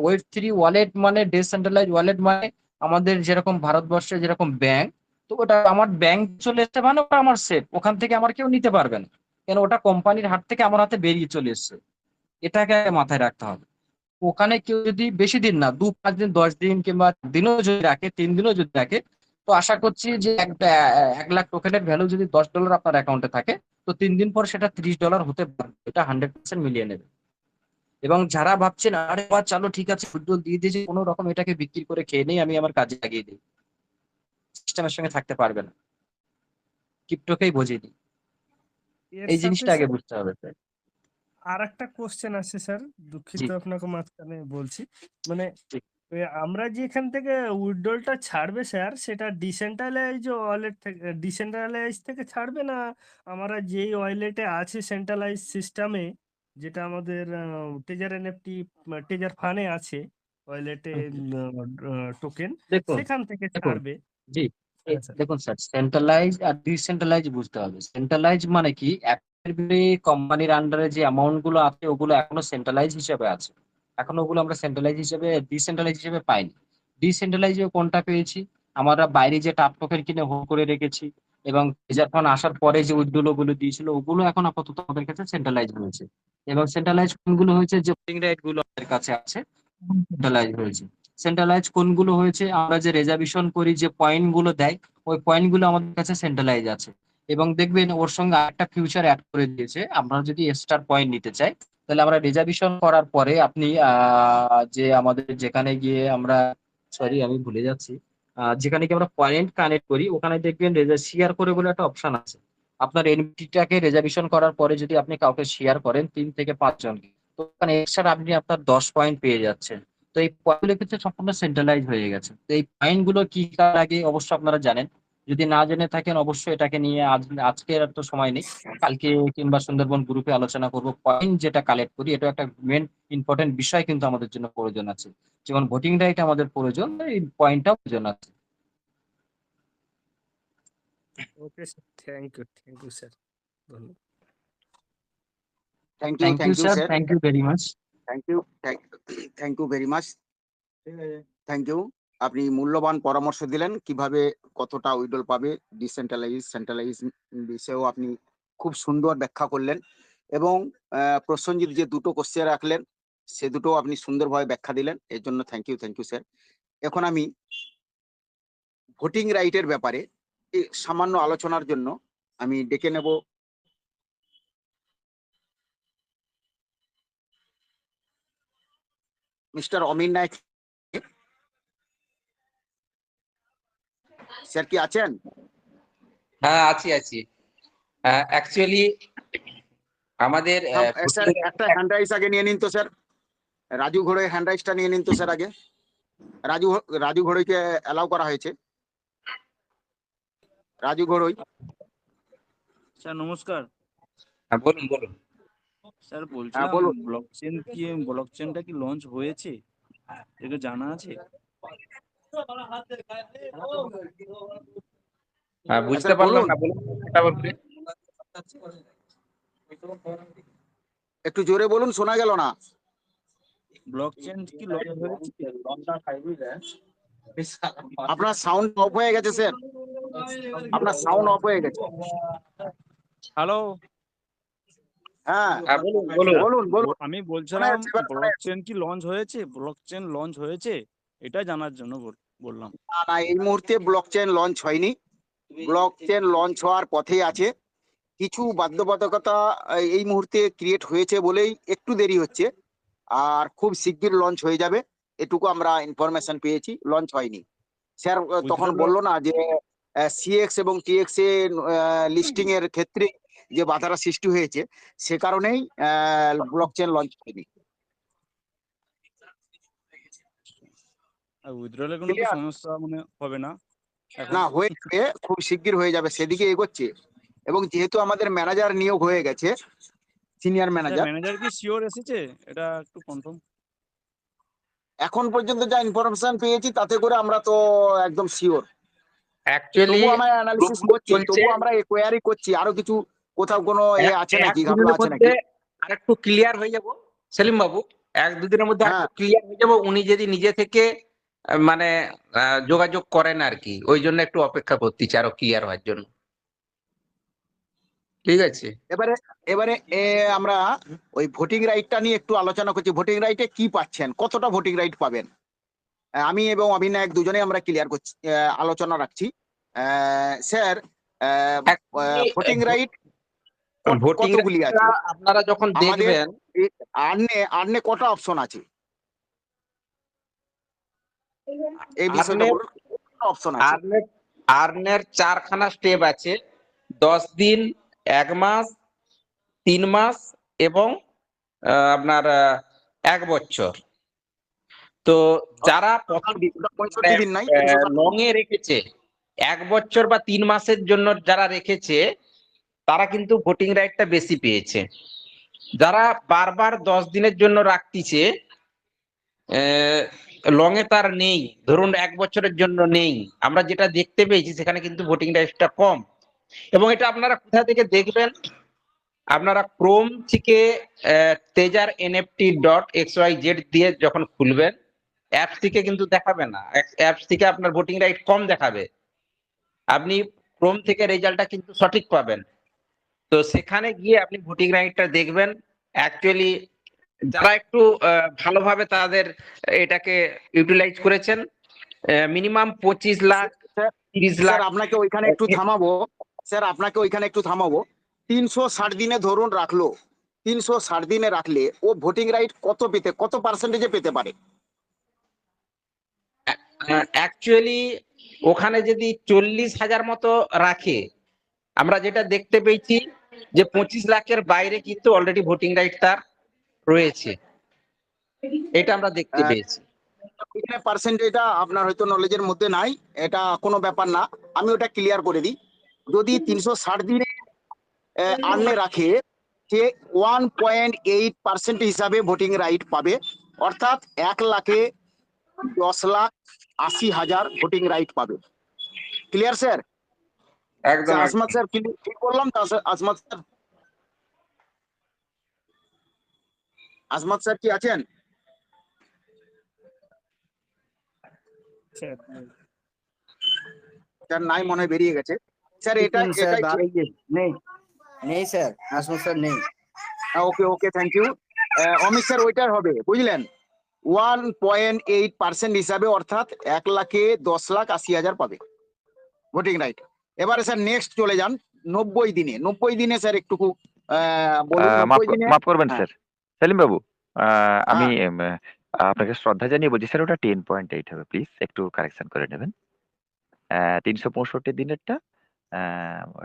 Speaker 1: ওয়েব3 ওয়ালেট মানে ডিসেন্ট্রালাইজ ওয়ালেট মানে আমাদের যেরকম ভারতবর্ষে যেরকম ব্যাংক, তো ওটা আমার ব্যাংক চলে এসছে মানে ওটা আমার সেফ, ওখান থেকে আমার কেউ নিতে পারবে না, কেন ওটা কোম্পানির হাত থেকে আমার হাতে বেরিয়ে চলে এসছে। এটাকে মাথায় রাখতে হবে। ওখানে কেউ যদি বেশি দিন না, 2-5 দিন, 10 দিন কিংবা দিনও যদি রাখে, 3 দিনও যদি রাখে, তো আশা করছি যে 1 লাখ টোকেনের ভ্যালু যদি $10 আপনার অ্যাকাউন্টে থাকে, তো 3 দিন পর সেটা $30 হতে পারে, এটা 100% মিলিয়ে নেবে। এবং যারা ভাবছেন আরে বা চলো ঠিক আছে উইথড্রল দিয়ে দিয়েছি, কোনো রকম এটাকে বিক্রি করে খেয়ে নেই, আমি আমার কাজে লাগিয়ে দিই, সিস্টেমের সঙ্গে থাকতে পারবে না, ক্রিপ্টোকেই বুঝিয়ে দিই।
Speaker 4: এর
Speaker 1: এই
Speaker 4: সাথে
Speaker 1: জিনিসটা আগে
Speaker 4: স্যার
Speaker 1: বুঝতে হবে।
Speaker 4: আর একটা কোশ্চেন আছে স্যার,
Speaker 1: জি,
Speaker 4: দুঃখিত আপনাকে মাঝখানে বলছি, মানে
Speaker 1: জি।
Speaker 4: আমরা যে এখান থেকে উইথড্রলটা ছাড়বে স্যার, সেটা ডিসেন্ট্রালাইজ ওয়ালেট থেকে, ডিসেন্ট্রালাইজ থেকে ছাড়বে না আমরা যেই ওয়ালেটে আছে সেন্ট্রালাইজ সিস্টেমে, যেটা আমাদের টেজার এনএফটি টেজার ফানে আছে ওয়ালেটে টোকেন,
Speaker 1: দেখুন,
Speaker 4: সেখান থেকে
Speaker 1: দেখুন,
Speaker 4: ছাড়বে?
Speaker 1: জি,
Speaker 4: হ্যাঁ স্যার।
Speaker 1: দেখুন স্যার, সেন্ট্রালাইজ আর ডিসেন্ট্রালাইজ বুঝতে হবে। সেন্ট্রালাইজ মানে কি, কোম্পানির আন্ডারে যে অ্যামাউন্ট গুলো আছে ওগুলো এখনো সেন্ট্রালাইজ হিসেবে আছে, এখনো ওগুলো আমরা সেন্ট্রালাইজ হিসেবে, ডিসেন্ট্রালাইজ হিসেবে পাইনি। ডিসেন্ট্রালাইজ কোনটা পেয়েছি, আমরা বাইরে যে টাপ টোকেন কিনে হোল্ড করে রেখেছি, এবং রিজার্ভ ফান্ড আসার পরে যে উইথড্রল গুলো দিয়েছিল, ওগুলো এখন আপাতত আমাদের কাছে সেন্ট্রালাইজ হয়েছে। এবং সেন্ট্রালাইজ কোনগুলো হয়েছে, যে ভোটিং রাইট গুলো আমাদের কাছে আছে, সেন্ট্রালাইজ হয়েছে। সেন্ট্রালাইজ কোনগুলো হয়েছে, আমরা যে রিজার্ভেশন করি, যে পয়েন্ট গুলো দেয়, ওই পয়েন্ট গুলো আমাদের কাছে সেন্ট্রালাইজ আছে। এবং দেখবেন ওর সঙ্গে আরেকটা ফিউচার অ্যাড করে দিয়েছে, আমরা যদি এক্সট্রা পয়েন্ট নিতে চাই, তাহলে আমরা রিজার্ভেশন করার পরে আপনি যে আমাদের যেখানে গিয়ে আমরা, সরি আমি ভুলে যাচ্ছি, যেখানে গিয়ে আমরা পয়েন্ট কানেক্ট করি, ওখানে দেখবেন শেয়ার করে বলে একটা অপশন আছে। আপনার এনএফটিটাকে রিজার্ভেশন করার পরে যদি আপনি কাউকে শেয়ার করেন 3 থেকে 5 জনকে, তো ওখানে এক্সট্রা আপনি আপনার 10 পয়েন্ট পেয়ে যাচ্ছেন। তো এই পয়েন্ট গুলো কিন্তু সম্পূর্ণ সেন্ট্রালাইজ হয়ে গেছে। তো এই পয়েন্ট গুলো কি কাজ লাগে অবশ্য আপনারা জানেন, যদি না জেনে থাকেন অবশ্যই এটাকে নিয়ে আজকে আর তো সময় নেই, কালকে কিংবা সুন্দরবন গ্রুপে আলোচনা করব। পয়েন্ট যেটা কালেক্ট করি, এটা একটা মেন ইম্পর্টেন্ট বিষয় কিন্তু আমাদের জন্য প্রয়োজন আছে, যেমন ভোটিং রাইট আমাদের প্রয়োজন, এই পয়েন্টটাও প্রয়োজন আছে।
Speaker 4: Okay sir, thank you sir, ধন্যবাদ।
Speaker 1: Thank you
Speaker 2: thank you
Speaker 1: sir,
Speaker 2: sir,
Speaker 1: thank you very much.
Speaker 2: Thank you, thank you very much, thank you. আপনি মূল্যবান পরামর্শ দিলেন কিভাবে কতটা উইডল পাবে, ডিসেন্ট্রালাইজ সেন্ট্রালাইজ বিষয়েও আপনি খুব সুন্দর ব্যাখ্যা করলেন। এবং প্রসেনজিৎ যে দুটো কোশ্চেন রাখলেন, সে দুটো আপনি সুন্দরভাবে ব্যাখ্যা দিলেন, এর জন্য থ্যাংক ইউ স্যার। এখন আমি ভোটিং রাইটের ব্যাপারে এই সামান্য আলোচনার জন্য আমি ডেকে নেব মিস্টার অমিন নায়ক। স্যার কি আছেন?
Speaker 3: হ্যাঁ, আছি আছি। অ্যাকচুয়ালি আমাদের
Speaker 2: স্যার একটা হ্যান্ড রাইজ আগে নিয়ে নিন তো স্যার, রাজু ঘোড়ই হ্যান্ড রাইজটা নিয়ে নিন তো স্যার আগে। রাজু রাজু ঘোড়ইকে অ্যালাউ করা হয়েছে। রাজু ঘোড়ই।
Speaker 5: স্যার নমস্কার।
Speaker 3: বলুন বলুন।
Speaker 5: স্যার
Speaker 2: হ্যাঁ
Speaker 5: বলছিলাম
Speaker 2: বলুন।
Speaker 5: ব্লকচেনটা কি লঞ্চ হয়েছে, এটা জানা আছে?
Speaker 3: বুঝতে
Speaker 2: স্যার
Speaker 3: পারলাম
Speaker 2: বলুন,
Speaker 3: না, বলুন ওটা বলতে।
Speaker 2: একটু জোরে বলুন, শোনা গেল না।
Speaker 5: ব্লকচেন কি লঞ্চ হয়েছে?
Speaker 2: আপনার সাউন্ড অফ হয়ে গেছে স্যার, আপনার সাউন্ড অফ হয়ে গেছে।
Speaker 5: হ্যালো,
Speaker 2: হ্যাঁ
Speaker 3: বলুন বলুন।
Speaker 2: বলুন বলুন।
Speaker 5: আমি
Speaker 2: শোনা
Speaker 5: বলছিলাম
Speaker 2: যাচ্ছে, এবার শোনা যাচ্ছে।
Speaker 5: ব্লকচেন কি লঞ্চ হয়েছে, ব্লকচেন লঞ্চ হয়েছে, এটা জানার জন্য বললাম।
Speaker 2: না না, এই মুহূর্তে ব্লকচেন লঞ্চ হয়নি, ব্লকচেন লঞ্চ হওয়ার পথেই আছে। কিছু বাধ্যবাধকতা এই মুহূর্তে ক্রিয়েট হয়েছে বলেই একটু দেরি হচ্ছে, আর খুব শিগগির লঞ্চ হয়ে যাবে, এটুকু আমরা ইনফরমেশন পেয়েছি। লঞ্চ হয়নি স্যার, তখন
Speaker 5: উইথড্রল
Speaker 2: বললো না যে সিএক্স এবং টিএক্স এ লিস্টিং এর ক্ষেত্রে যে বাধাটা সৃষ্টি হয়েছে, সে কারণেই ব্লকচেন লঞ্চ হয়নি।
Speaker 5: উইথড্রলের কোনো তো
Speaker 2: ক্লিয়ার?
Speaker 5: সমস্যা মানে হবে না এখন?
Speaker 2: না, হয়ে যাবে, খুব শিগগির হয়ে যাবে, সেদিকে এগোচ্ছে। এবং যেহেতু আমাদের ম্যানেজার নিয়োগ হয়ে গেছে, সিনিয়র
Speaker 5: স্যার
Speaker 2: ম্যানেজার,
Speaker 5: ম্যানেজার কি শিওর এসেছে, এটা একটু কনফার্ম?
Speaker 2: এখন পর্যন্ত যা ইনফরমেশন পেয়েছি তাতে করে আমরা তো একদম শিওর।
Speaker 3: অ্যাকচুয়ালি
Speaker 2: তবু আমরা অ্যানালিসিস করছি,
Speaker 3: চলছে।
Speaker 2: তবু আমরা কোয়ারি করছি, আরো কিছু কোথাও কোনো আছে নাকি, ঘাপলা
Speaker 3: একদিনের
Speaker 2: আছে
Speaker 3: মধ্যে
Speaker 2: নাকি?
Speaker 3: আরেকটু ক্লিয়ার হয়ে যাব সেলিম বাবু, 1-2 দিনের মধ্যে
Speaker 2: হ্যাঁ।
Speaker 3: একটু ক্লিয়ার হয়ে যাব, উনি যদি নিজে থেকে মানে যোগাযোগ করেন আর কি, ওই জন্য একটু অপেক্ষা করতেছি আরো ক্লিয়ার হওয়ার জন্য। ঠিক আছে।
Speaker 2: এবারে এবারে আমরা ওই ভোটিং রাইটটা নিয়ে একটু আলোচনা করছি। ভোটিং রাইটে কি পাচ্ছেন, কতটা ভোটিং রাইট পাবেন? আমি এবং অভিনায়ক দুজনেই আমরা ক্লিয়ার করছি, আলোচনা রাখছি। স্যার, ভোটিং রাইট
Speaker 3: ভোটিং
Speaker 2: কতগুলি আছে
Speaker 3: আপনারা যখন
Speaker 2: আমাদের?
Speaker 3: দেখবেন,
Speaker 2: আর্নে আর্নে কটা অপশন আছে, এই বিষয়টা
Speaker 3: আর্নের
Speaker 2: বলুন, অপশন আছে?
Speaker 3: আর্নের আর্নের 4খানা স্টেপ আছে, 10 দিন, 1 মাস, 3 মাস এবং আপনার 1 বছর। তো যারা প্রথম
Speaker 2: 65 দিন নাই,
Speaker 3: লং এ রেখেছে 1 বছর বা 3 মাসের জন্য, যারা রেখেছে তারা কিন্তু ভোটিং রাইটটা বেশি পেয়েছে। যারা বারবার 10 দিনের জন্য রাখতিছে, লং এ তার নেই, ধরুন 1 বছরের জন্য নেই, আমরা যেটা দেখতে পেয়েছি সেখানে কিন্তু ভোটিং রাইটটা কম। এবং এটা আপনারা কোথা থেকে দেখবেন, আপনারা ক্রোম থেকে tejar.nft.xyz দিয়ে যখন খুলবেন, অ্যাপস থেকে কিন্তু দেখাবে না, অ্যাপস থেকে আপনার ভোটিং রাইট কম দেখাবে, আপনি ক্রোম থেকে রেজাল্টটা কিন্তু সঠিক পাবেন। তো সেখানে গিয়ে আপনি ভোটিং রাইটটা দেখবেন। অ্যাকচুয়ালি যারা একটু ভালোভাবে তাদের এটাকে ইউটিলাইজ করেছেন, মিনিমাম 25 লাখ, 30 লাখ।
Speaker 2: স্যার আপনাকে ওইখানে একটু থামাবো, স্যার আপনাকে ওইখানে একটু থামাবো। 360 দিনে ধরুন রাখলো, 360 দিনে রাখলে ও ভোটিং রাইট কত পার্সেন্টেজে পেতে পারে?
Speaker 3: অ্যাকচুয়ালি ওখানে যদি 40,000 মতো রাখে, আমরা যেটা দেখতে পেয়েছি যে 25 লাখের বাইরে কিন্তু অলরেডি ভোটিং রাইট তার রয়েছে, এটা আমরা দেখতে পেয়েছি।
Speaker 2: এখানে পার্সেন্টেজটা আপনার হয়তো নলেজের মধ্যে নাই, এটা কোনো ব্যাপার না, আমি ওটা ক্লিয়ার করে দিই। যদি 360 দিনে আর্নে রাখে, সে 1.8% হিসাবে ভোটিং রাইট পাবে, অর্থাৎ 1,10,80,000 ভোটিং রাইট পাবে। Clear sir?
Speaker 3: একদম
Speaker 2: আজমত স্যার ঠিক বললাম তো? আজমত স্যার, আজমত স্যার কি আছেন?
Speaker 4: স্যার
Speaker 2: স্যার নাই, মনে হয় বেরিয়ে গেছে। স্যার এটাই
Speaker 6: স্যার
Speaker 2: এটাই
Speaker 6: নেই, নেই স্যার, আসমত স্যার নেই।
Speaker 2: ওকে okay, thank you. Amit sir ওইটাই হবে, বুঝলেন? 1.8% হিসাবে, অর্থাৎ 1,10,80,000 পাবে ভোটিং রাইট। এবারে স্যার নেক্সট চলে যান 90 দিনে। 90 দিনে স্যার একটু বলুন। 90 দিনে
Speaker 7: মাফ করবেন
Speaker 2: হ্যাঁ,
Speaker 7: স্যার, সেলিম বাবু, আমি
Speaker 2: হ্যাঁ,
Speaker 7: আপনাকে শ্রদ্ধা জানিয়ে বলছি স্যার, ওটা 10.8 হবে, প্লিজ একটু কারেকশন করে নেবেন। 365 দিনেরটা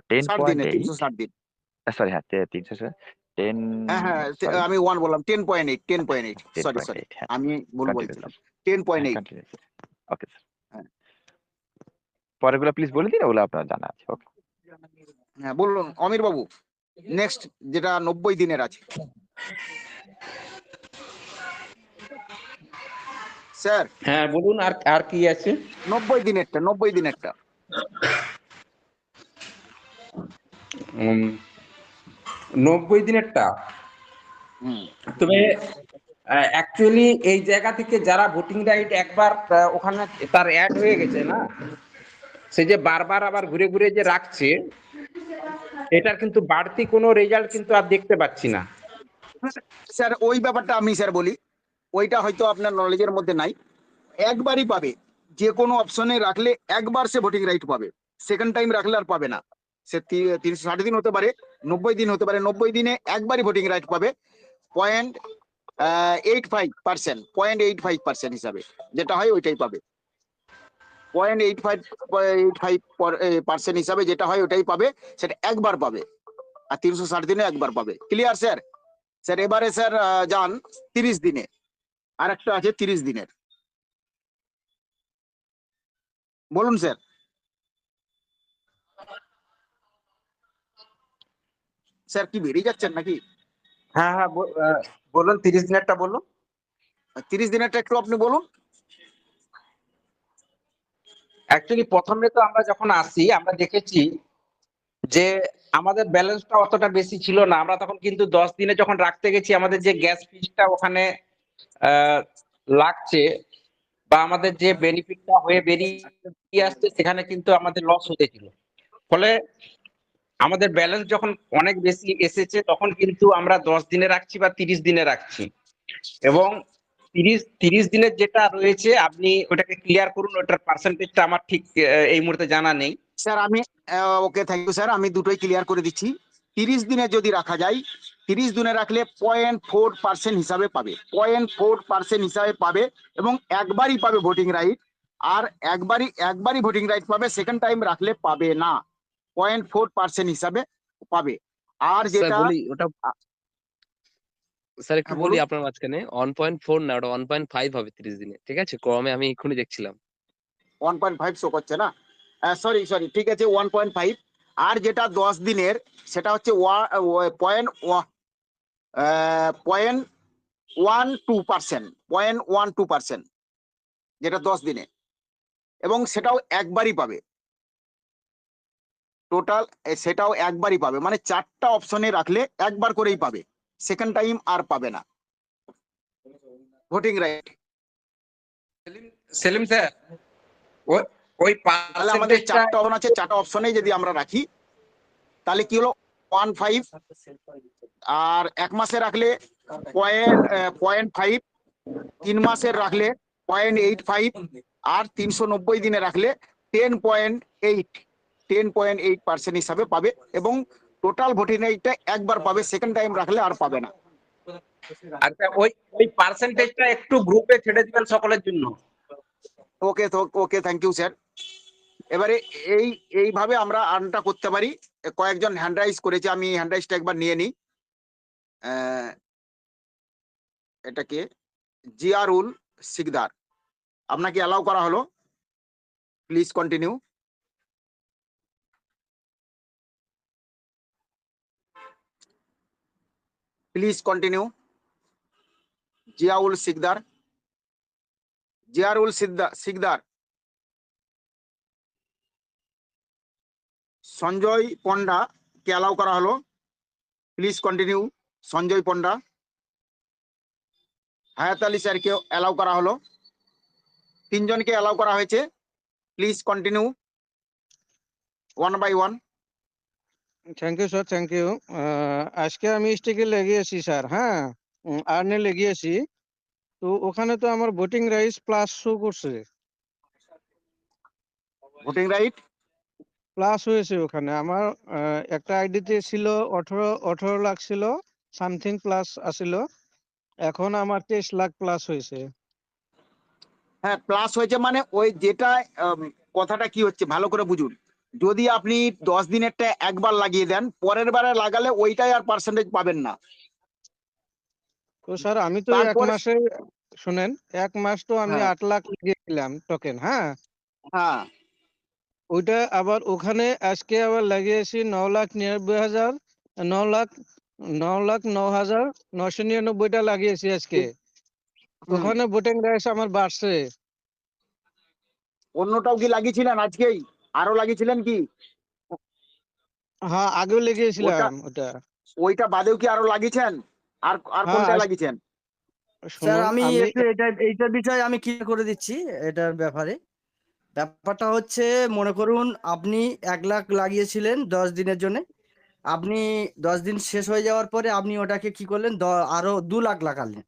Speaker 2: 60 দিনে,
Speaker 7: 10.8,
Speaker 2: 360 দিন।
Speaker 7: সরি হ্যাঁ 300, 10,
Speaker 2: হ্যাঁ হ্যাঁ,
Speaker 7: সরি
Speaker 2: আমি 1 বললাম, 10.8, সরি
Speaker 7: 10.8, হ্যাঁ
Speaker 2: আমি ভুল
Speaker 7: কন্টিনিউ
Speaker 2: বলছিলাম,
Speaker 7: sir,
Speaker 2: 10.8।
Speaker 7: Continue sir. Okay sir,
Speaker 2: হ্যাঁ
Speaker 7: পরেরগুলো প্লিজ বলে দিন, ওগুলো আপনার জানা আছে। ওকে
Speaker 2: হ্যাঁ, বলুন অমির বাবু, নেক্সট যেটা 90 দিনের আছে স্যার।
Speaker 3: হ্যাঁ বলুন, আর আর কি আছে?
Speaker 2: 90 দিনেরটা, 90 দিনেরটা।
Speaker 3: 90 দিনেরটা।
Speaker 2: হুম,
Speaker 3: তবে অ্যাকচুয়ালি এই জায়গা থেকে যারা ভোটিং রাইট একবার ওখানে তার অ্যাড হয়ে গেছে না, সে যে বারবার আবার ঘুরে ঘুরে যে রাখছে, এটার কিন্তু বাড়তি কোনো রেজাল্ট কিন্তু আর দেখতে পাচ্ছি না।
Speaker 2: স্যার ওই ব্যাপারটা আমি স্যার বলি, ওইটা হয়তো আপনার নলেজের মধ্যে নাই। একবারই পাবে, যে কোনো অপশনে রাখলে একবার সে ভোটিং রাইট পাবে, সেকেন্ড টাইম রাখলে আর পাবে না। সে 360 দিন হতে পারে, 90 দিন হতে পারে, 90 দিনে একবারই ভোটিং রাইট পাবে। 0.85% হিসাবে যেটা হয় ওইটাই পাবে। 0.85% হিসাবে যেটা হয় ওটাই পাবে, সেটা একবার পাবে, আর 360 দিনে একবার পাবে। Clear sir? স্যার এবারে স্যার যান 30 দিনে, আর একটা আছে 30 দিনের, বলুন স্যার। স্যার কি বেরিয়ে যাচ্ছেন নাকি?
Speaker 3: হ্যাঁ হ্যাঁ, বলুন 30 দিনেরটা বলুন।
Speaker 2: 30 দিনেরটা একটু আপনি বলুন।
Speaker 3: অ্যাকচুয়ালি প্রথমে তো আমরা যখন আসি আমরা দেখেছি যে আমাদের ব্যালেন্সটা অতটা বেশি ছিল না। আমরা তখন কিন্তু 10 দিনে যখন রাখতে গেছি আমাদের যে গ্যাস ফিসটা ওখানে আহ, লাগছে বা আমাদের যে বেনিফিটটা হয়ে বেরিয়ে আসছে সেখানে কিন্তু আমাদের লস হতেছিল। ফলে আমাদের ব্যালেন্স যখন অনেক বেশি এসেছে তখন কিন্তু আমরা 10 দিনে রাখছি বা 30 দিনে রাখছি এবং 30 দিনের যেটা রয়েছে আপনি ওটাকে ক্লিয়ার করুন, ওটার পার্সেন্টেজটা আমার ঠিক এই মুহূর্তে জানা নেই।
Speaker 2: স্যার আমি ওকে থ্যাংক ইউ স্যার, আমি দুটোই ক্লিয়ার করে দিচ্ছি। 30 দিনে যদি রাখা যায়, 30 দিনে রাখলে 0.4% হিসাবে পাবে, 0.4% হিসাবে পাবে, এবং একবারই পাবে ভোটিং রাইট। আর একবারই ভোটিং রাইট পাবে, সেকেন্ড টাইম রাখলে পাবে না, 0.4% হিসাবে পাবে। আর
Speaker 8: স্যার
Speaker 2: যেটা
Speaker 8: বলি ওটা, স্যার একটু
Speaker 2: হ্যাঁ,
Speaker 8: বলি
Speaker 2: বলুন।
Speaker 8: আপনার মাঝখানে 1.4 না, ওটা 1.5 হবে 30 দিনে, ঠিক আছে? ক্রমে আমি এক্ষুনি দেখছিলাম।
Speaker 2: 1.5 শো করছে না? সরি সরি, ঠিক আছে 1.5। আর যেটা 10 দিনের, সেটা হচ্ছে পয়েন্ট 0.12%, 0.12%, যেটা 10 দিনে, এবং সেটাও একবারই পাবে। টোটাল সেটাও একবারই পাবে, মানে 4টা অপশনে রাখলে একবার করেই পাবে, সেকেন্ড টাইম আর পাবে না ভোটিং রাইট।
Speaker 3: সেলিম স্যার, ওই ওই
Speaker 2: তাহলে আমাদের
Speaker 3: পার্সেন্টেজটা
Speaker 2: 4টা অপশন আছে, 4টা অপশনে যদি আমরা রাখি তাহলে কি হলো, 1.5। আর 1 মাসে রাখলে 0.5, 3 মাসের রাখলে 0.85, আর 390 দিনে রাখলে 10.8 হিসাবে পাবে, এবং টোটাল ভোটিং রাইটটা একবার পাবে, সেকেন্ড টাইম রাখলে আর পাবে না।
Speaker 3: আচ্ছা, ওই ওই পার্সেন্টেজটা একটু গ্রুপে ছেড়ে দিবেন সকলের জন্য।
Speaker 2: ওকে তো, ওকে থ্যাংক ইউ স্যার। এবারে এইভাবে আমরা আর্নটা করতে পারি। কয়েকজন হ্যান্ড রাইজ করেছে, আমি হ্যান্ড রাইজটা একবার নিয়ে নিই। এটাকে জিয়ারুল সিকদার, আপনাকে অ্যালাউ করা হলো, please continue. Please continue. Ziaul Sikdar, Ziarul Sikdar. Sanjay Panda কে অ্যালাউ করা হলো, প্লিজ কন্টিনিউ। সঞ্জয় পন্ডা। হায়াত আলী স্যারকে অ্যালাউ করা হলো, 3জনকে অ্যালাউ করা হয়েছে, please continue, 1 by 1।
Speaker 9: Thank you sir, thank you. আজকে আমি স্টিকে লেগিয়েছি স্যার, হ্যাঁ, আর্নে লেগিয়েছি। তো ওখানে তো আমার ভোটিং রাইটস প্লাস শো করছে,
Speaker 2: ভোটিং রাইট
Speaker 9: প্লাস হয়েছে ওখানে আমার। একটা আইডিতে ছিল 18 লাখ ছিল, সামথিং প্লাস আসিল। এখন আমার 23 লাখ প্লাস হয়েছে।
Speaker 2: হ্যাঁ, প্লাস হয়েছে, মানে ওই যেটা কথাটা কি হচ্ছে ভালো করে বুঝুন। যদি আপনি 10 দিনেরটা একবার লাগিয়ে দেন, পরের বারে লাগালে ওইটাই আর পার্সেন্টেজ পাবেন না।
Speaker 9: তো স্যার আমি তো এক
Speaker 2: তারপর
Speaker 9: মাসে, শুনেন, 1 মাস তো আমি
Speaker 2: হ্যাঁ
Speaker 9: 8 লাখ লাগিয়েছিলাম টোকেন, হ্যাঁ।
Speaker 2: হ্যাঁ,
Speaker 9: ওইটা আবার ওখানে আজকে আবার লাগিয়েছি 9,99,000, 9,09,999টা লাগিয়েছি আজকে।
Speaker 2: হুম।
Speaker 9: ওখানে ভোটিং রাইটস আমার বাড়ছে।
Speaker 2: অন্যটাও কি লাগিয়েছিলেন আজকেই? আরো লাগিয়েছিলেন কি?
Speaker 9: হ্যাঁ, আগেও
Speaker 2: ওটা
Speaker 9: লেগেছিলাম ওটা।
Speaker 2: ওইটা বাদেও কি আরো লাগিয়েছেন? আর আর
Speaker 9: হ্যাঁ,
Speaker 2: কোনটা লাগিয়েছেন?
Speaker 6: স্যার
Speaker 9: শুনুন
Speaker 6: আমি
Speaker 9: আমি,
Speaker 6: একটু এইটার বিষয়ে আমি ক্লিয়ার করে দিচ্ছি। এটার ব্যাপারে ব্যাপারটা হচ্ছে, মনে করুন আপনি 1 লাখ লাগিয়েছিলেন 10 দিনের জন্য। আপনি 10 দিন শেষ হয়ে যাওয়ার পরে আপনি ওটাকে কি করলেন, আরো 2 লাখ লাগালেন,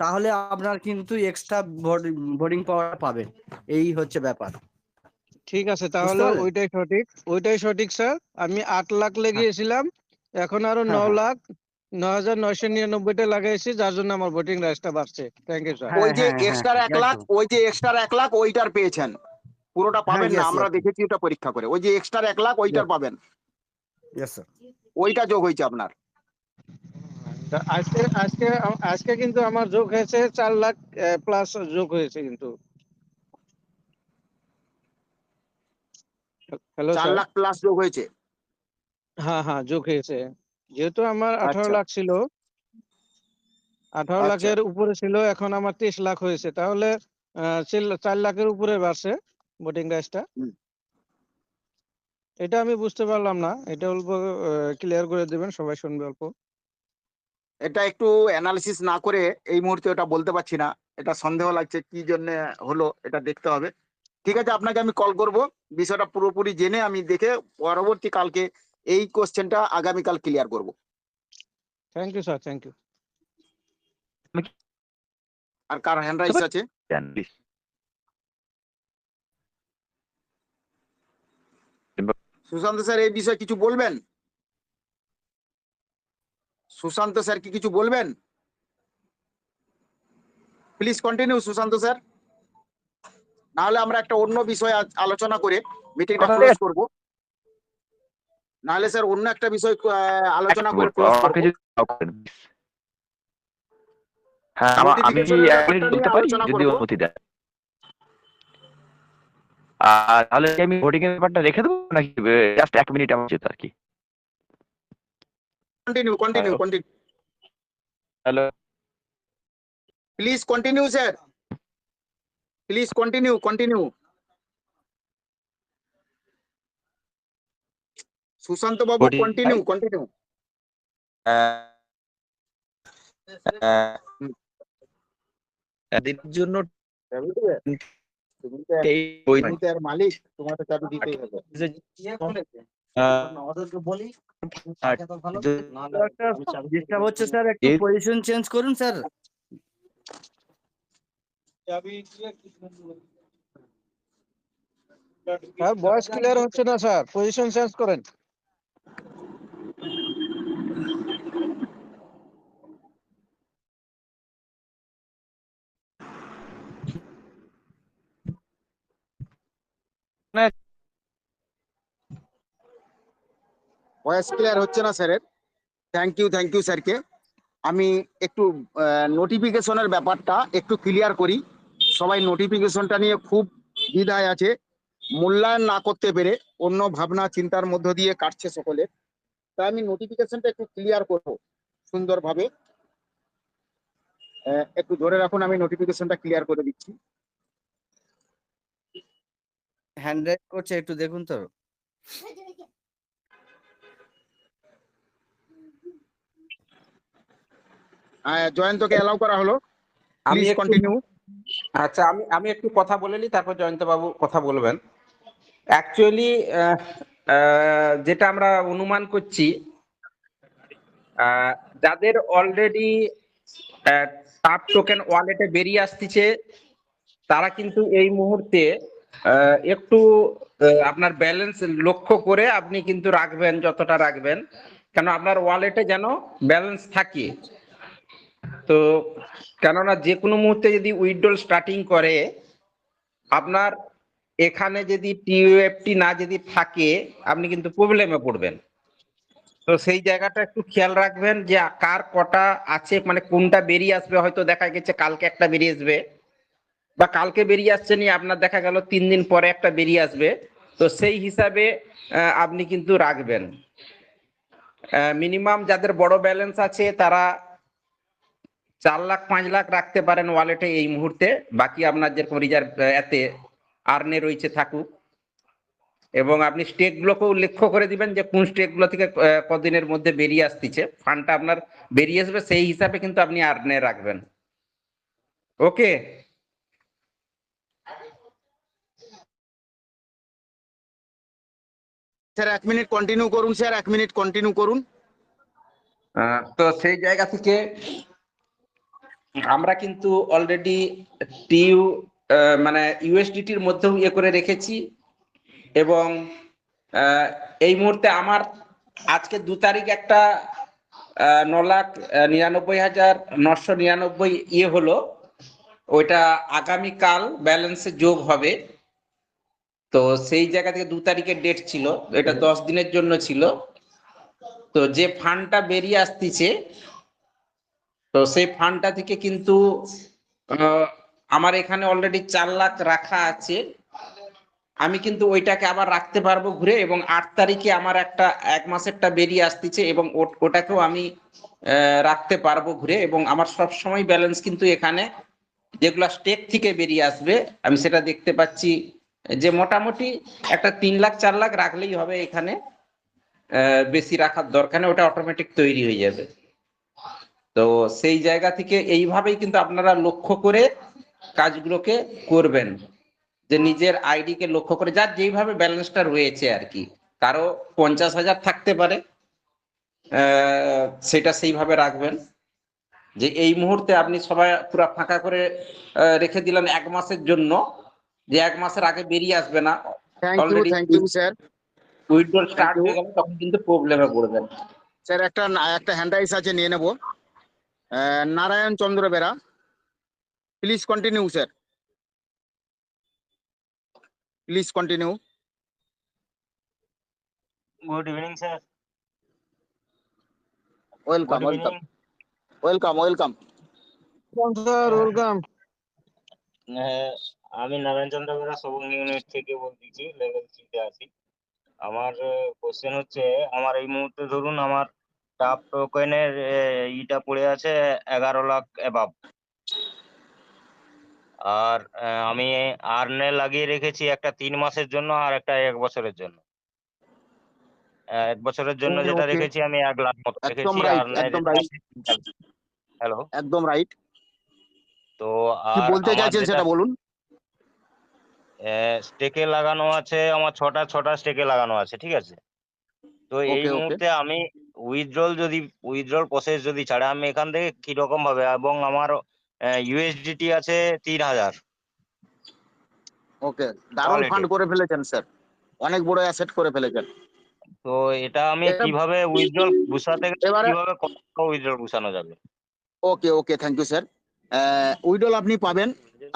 Speaker 6: তাহলে আপনার কিন্তু এক্সট্রা বোর্ডিং পাওয়ার পাবেন। এই হচ্ছে ব্যাপার,
Speaker 9: ঠিক আছে,
Speaker 6: বুঝতে
Speaker 9: তাহলে
Speaker 6: পারলেন?
Speaker 9: ওইটাই সঠিক স্যার। আমি 8 লাখ
Speaker 6: হ্যাঁ
Speaker 9: লেগিয়েছিলাম, এখন আরো
Speaker 6: হ্যাঁ
Speaker 9: 9
Speaker 6: হ্যাঁ
Speaker 9: লাখ 9,999টা লাগাইছি, যার জন্য আমার ভোটিং রাইটসটা বাড়ছে। Thank you sir.
Speaker 2: ওই
Speaker 6: হ্যাঁ
Speaker 2: যে
Speaker 6: হ্যাঁ হ্যাঁ
Speaker 2: এক্সট্রা
Speaker 6: হ্যাঁ,
Speaker 2: 1 লাখ,
Speaker 6: একদম।
Speaker 2: ওইটার পেয়েছেন, পুরোটা
Speaker 6: হ্যাঁ,
Speaker 2: পাবেন না,
Speaker 6: ইয়েস
Speaker 2: আমরা
Speaker 6: ইয়েস
Speaker 2: দেখেছি ওটা পরীক্ষা করে। ওই যে এক্সট্রা 1 লাখ ওইটার
Speaker 6: ইয়েস
Speaker 2: পাবেন,
Speaker 6: ইয়েস স্যার।
Speaker 2: ওইটা যোগ হয়েছে আপনার।
Speaker 9: তা আজকে কিন্তু আমার যোগ হয়েছে 4 লাখ প্লাস যোগ হয়েছে কিন্তু। Hello
Speaker 2: 4
Speaker 9: sir.
Speaker 2: লাখ প্লাস যোগ হয়েছে।
Speaker 9: হ্যাঁ হ্যাঁ, যোগ হয়েছে। যেহেতু আমার 18
Speaker 2: আচ্ছা
Speaker 9: লাখ ছিল, 18
Speaker 2: আচ্ছা।
Speaker 9: লাখের উপরে ছিল, এখন আমার 23 লাখ হয়েছে, তাহলে 4 লাখের উপরে বাড়ছে। ভোটিং রাইসটা।
Speaker 2: হুম।
Speaker 9: এটা আমি বুঝতে পারলাম না, এটা অল্প ক্লিয়ার করে দেবেন, সবাই শুনবে অল্প।
Speaker 2: এটা একটু অ্যানালিসিস না করে এই মুহূর্তে ওটা বলতে পারছি না, এটা সন্দেহ লাগছে কি জন্য হলো, এটা দেখতে হবে। ঠিক আছে, আপনাকে আমি কল করব, বিষয়টা পুরোপুরি জেনে আমি দেখে পরবর্তী কালকে এই কোশ্চেনটা আগামীকাল ক্লিয়ার করব।
Speaker 9: Thank you sir, thank you.
Speaker 2: আর কার হ্যান্ড রাইজ আছে?
Speaker 7: প্লিজ।
Speaker 2: সুশান্ত স্যার এই বিষয়ে কিছু বলবেন? সুশান্ত স্যার কি কিছু বলবেন? প্লিজ কন্টিনিউ সুশান্ত স্যার, নাহলে আমরা একটা অন্য বিষয়ে আলোচনা করে মিটিংটা ক্লোজ করব। নাহলে স্যার অন্য একটা বিষয় আলোচনা করে ক্লোজ করব।
Speaker 7: আমাকে যদি allow করেন, please। হ্যাঁ, আমি
Speaker 2: Notification এর
Speaker 7: 1 মিনিট
Speaker 2: ব্যাপারটা
Speaker 7: বলতে
Speaker 2: নিয়ে
Speaker 7: পারি
Speaker 2: আলোচনা
Speaker 7: যদি
Speaker 2: করব।
Speaker 7: অনুমতি দেন। আর তাহলে কি আমি ভোটিং এর ব্যাপারটা রেখে দেবো নাকি জাস্ট 1 মিনিট আমার যেত আর কি?
Speaker 2: Continue continue continue,
Speaker 7: hello,
Speaker 2: please continue sir, please continue continue. Sushanta babu
Speaker 7: Voting
Speaker 2: continue continue.
Speaker 7: দিনের জন্য
Speaker 2: তুমি তো এর মালিক, তোমার তো চাবি দিতেই হবে।
Speaker 6: ডিস্টার্ব হচ্ছে স্যার, একটু পজিশন চেঞ্জ করুন স্যার।
Speaker 9: স্যার ভয়েস ক্লিয়ার হচ্ছে না স্যার, পজিশন চেঞ্জ করেন।
Speaker 2: ভয়েস ক্লিয়ার হচ্ছে না স্যারের। থ্যাংক ইউ স্যারকে। আমি একটু নোটিফিকেশনের ব্যাপারটা একটু ক্লিয়ার করি। সবাই নোটিফিকেশনটা নিয়ে খুব দ্বিধায় আছে, মূল্যায়ন না করতে পেরে অন্য ভাবনা চিন্তার মধ্য দিয়ে কাটছে সকলে। তাই আমি নোটিফিকেশনটা একটু ক্লিয়ার করব সুন্দরভাবে। একটু ধরে রাখুন, আমি নোটিফিকেশনটা ক্লিয়ার করে দিচ্ছি।
Speaker 6: হ্যান্ড রাইজ করছে, একটু দেখুন তো।
Speaker 2: জয়ন্তকে অ্যালাউ করা হলো,
Speaker 3: আমি
Speaker 2: প্লিজ
Speaker 3: একটু
Speaker 2: কন্টিনিউ।
Speaker 3: আচ্ছা, আমি একটু কথা বলে নিই, তারপর জয়ন্ত বাবু কথা বলবেন। অ্যাকচুয়ালি যেটা আমরা অনুমান করছি, যাদের অলরেডি টাপ টোকেন ওয়ালেটে বেরিয়ে আসতেছে, তারা কিন্তু এই মুহূর্তে একটু আপনার ব্যালেন্স লক্ষ্য করে আপনি কিন্তু রাখবেন, যতটা রাখবেন, কেন আপনার ওয়ালেটে যেন ব্যালেন্স থাকে। তো কেননা যে কোনো মুহূর্তে যদি উইথড্রল স্টার্টিং করে, আপনার এখানে যদি টিইউএফটি না যদি থাকে, আপনি কিন্তু প্রবলেমে পড়বেন। তো সেই জায়গাটা একটু খেয়াল রাখবেন যে কার কটা আছে, মানে কোনটা বেরিয়ে আসবে। হয়তো দেখা গেছে কালকে একটা বেরিয়ে আসবে, বা কালকে বেরিয়ে আসছে নি, আপনার দেখা গেল 3 দিন পরে একটা বেরিয়ে আসবে। তো সেই হিসাবে আপনি কিন্তু রাখবেন। মিনিমাম যাদের বড় ব্যালেন্স আছে তারা 4 লাখ 5 লাখ রাখতে পারেন ওয়ালেটে এই মুহূর্তে। বাকি আপনার যেরকম রিজার্ভ এতে আর্নে রয়েছে থাকুক, এবং আপনি স্টেক গুলোকেও লক্ষ্য করে দিবেন যে কোন স্টেক গুলো থেকে কদিনের মধ্যে বেরিয়ে আসতেছে, ফান্ডটা আপনার বেরিয়ে আসবে, সেই হিসাবে কিন্তু আপনি আর্নে রাখবেন। ওকে,
Speaker 2: স্যার 1 মিনিট কন্টিনিউ করুন, স্যার 1 মিনিট কন্টিনিউ করুন।
Speaker 3: তো সেই জায়গা থেকে আমরা কিন্তু অলরেডি টিইউ মানে ইউএসডিটির মধ্যেও ইয়ে করে রেখেছি। এবং এই মুহূর্তে আমার আজকে 2 তারিখ একটা 9,99,999 ইয়ে হলো, ওইটা আগামীকাল ব্যালেন্সে যোগ হবে। তো সেই জায়গা থেকে 2 তারিখের ডেট ছিল, এটা 10 দিনের জন্য ছিল। তো যে ফান্ডটা বেরিয়ে আসতেছে, তো সেই ফান্ডটা থেকে কিন্তু আমার এখানে অলরেডি 4 লাখ রাখা আছে। আমি কিন্তু ওইটাকে আবার রাখতে পারবো ঘুরে, এবং 8 তারিখে আমার একটা 1 মাসেরটা বেরিয়ে আসতেছে, এবং ওটাকেও আমি রাখতে পারবো ঘুরে। এবং আমার সব সময় ব্যালেন্স কিন্তু এখানে যেগুলা স্টেক থেকে বেরিয়ে আসবে, আমি সেটা দেখতে পাচ্ছি যে মোটামুটি একটা 3 লাখ 4 লাখ রাখলেই হবে এখানে, বেশি রাখার দরকার নেই, ওটা অটোমেটিক তৈরি হয়ে যাবে। তো সেই জায়গা থেকে এইভাবেই কিন্তু আপনারা লক্ষ্য করে কাজগুলোকে করবেন, যে নিজের আইডি কে লক্ষ্য করে, যার যেইভাবে ব্যালেন্সটা রয়েছে আর কি। কারো 50,000 থাকতে পারে, সেটা সেইভাবে রাখবেন, যে এই মুহূর্তে আপনি সবাই পুরো ফাঁকা করে রেখে দিলেন 1 মাসের জন্য, যে 1 মাসের আগে বেরিয়ে আসবে না,
Speaker 2: thank
Speaker 3: already
Speaker 2: you sir.
Speaker 3: Withdrawal
Speaker 2: thank
Speaker 3: start
Speaker 2: you
Speaker 3: হয়ে গেলে তখন কিন্তু প্রবলেমে পড়বেন।
Speaker 2: স্যার। একটা হ্যান্ড রাইজ আছে, নিয়ে নেব। Narayan Chandra Bera, please continue sir, please continue.
Speaker 10: Good evening sir.
Speaker 2: Welcome,
Speaker 10: good
Speaker 2: welcome,
Speaker 10: evening.
Speaker 2: Welcome, welcome.
Speaker 9: Sir welcome.
Speaker 10: আমি নারায়ণ চন্দ্র বেরা সবং ইউনিট থেকে বলতেছি, লেভেল 3 তে আছি। আমার কোশ্চেন হচ্ছে, আমার এই মুহূর্তে ধরুন আমার টাপ টোকেনের ইটা পড়ে আছে 11 লাখ অ্যাবাভ, আর আমি আর্নে লাগিয়ে রেখেছি একটা 3 মাসের জন্য আর একটা 1 বছরের জন্য। 1 বছরের জন্য যেটা
Speaker 2: ওকে,
Speaker 10: রেখেছি আমি 1 লাখ মতো
Speaker 2: একদম
Speaker 10: রেখেছি,
Speaker 2: রাইট,
Speaker 10: আর্নে
Speaker 2: একদম
Speaker 10: যেটা
Speaker 2: রাইট,
Speaker 10: আছে। হ্যালো।
Speaker 2: একদম রাইট।
Speaker 10: তো
Speaker 2: কি
Speaker 10: আর
Speaker 2: বলতে
Speaker 10: আমার
Speaker 2: চাইছেন
Speaker 10: যেটা
Speaker 2: সেটা বলুন।
Speaker 10: স্টেকে লাগানো আছে, আমার ছটা স্টেকে লাগানো আছে, ঠিক আছে। তো এই
Speaker 2: ওকে, ওকে,
Speaker 10: মুহূর্তে আমি উইথড্রল প্রসেস যদি ছাড়ে, আমি এখান থেকে কিরকম ভাবে, এবং আমার ইউএসডিটি আছে 3,000
Speaker 2: ওকে। দারুণ
Speaker 10: ওয়ালেটে।
Speaker 2: ফান্ড করে ফেলেছেন স্যার, অনেক বড় অ্যাসেট করে ফেলেছেন।
Speaker 10: তো এটা আমি
Speaker 2: এটা
Speaker 10: কিভাবে উইথড্রল বসাতে গেলে
Speaker 2: এবারে
Speaker 10: কিভাবে উইথড্রল বসানো যাবে?
Speaker 2: ওকে, ওকে, থ্যাংক ইউ স্যার। উইডল আপনি পাবেন,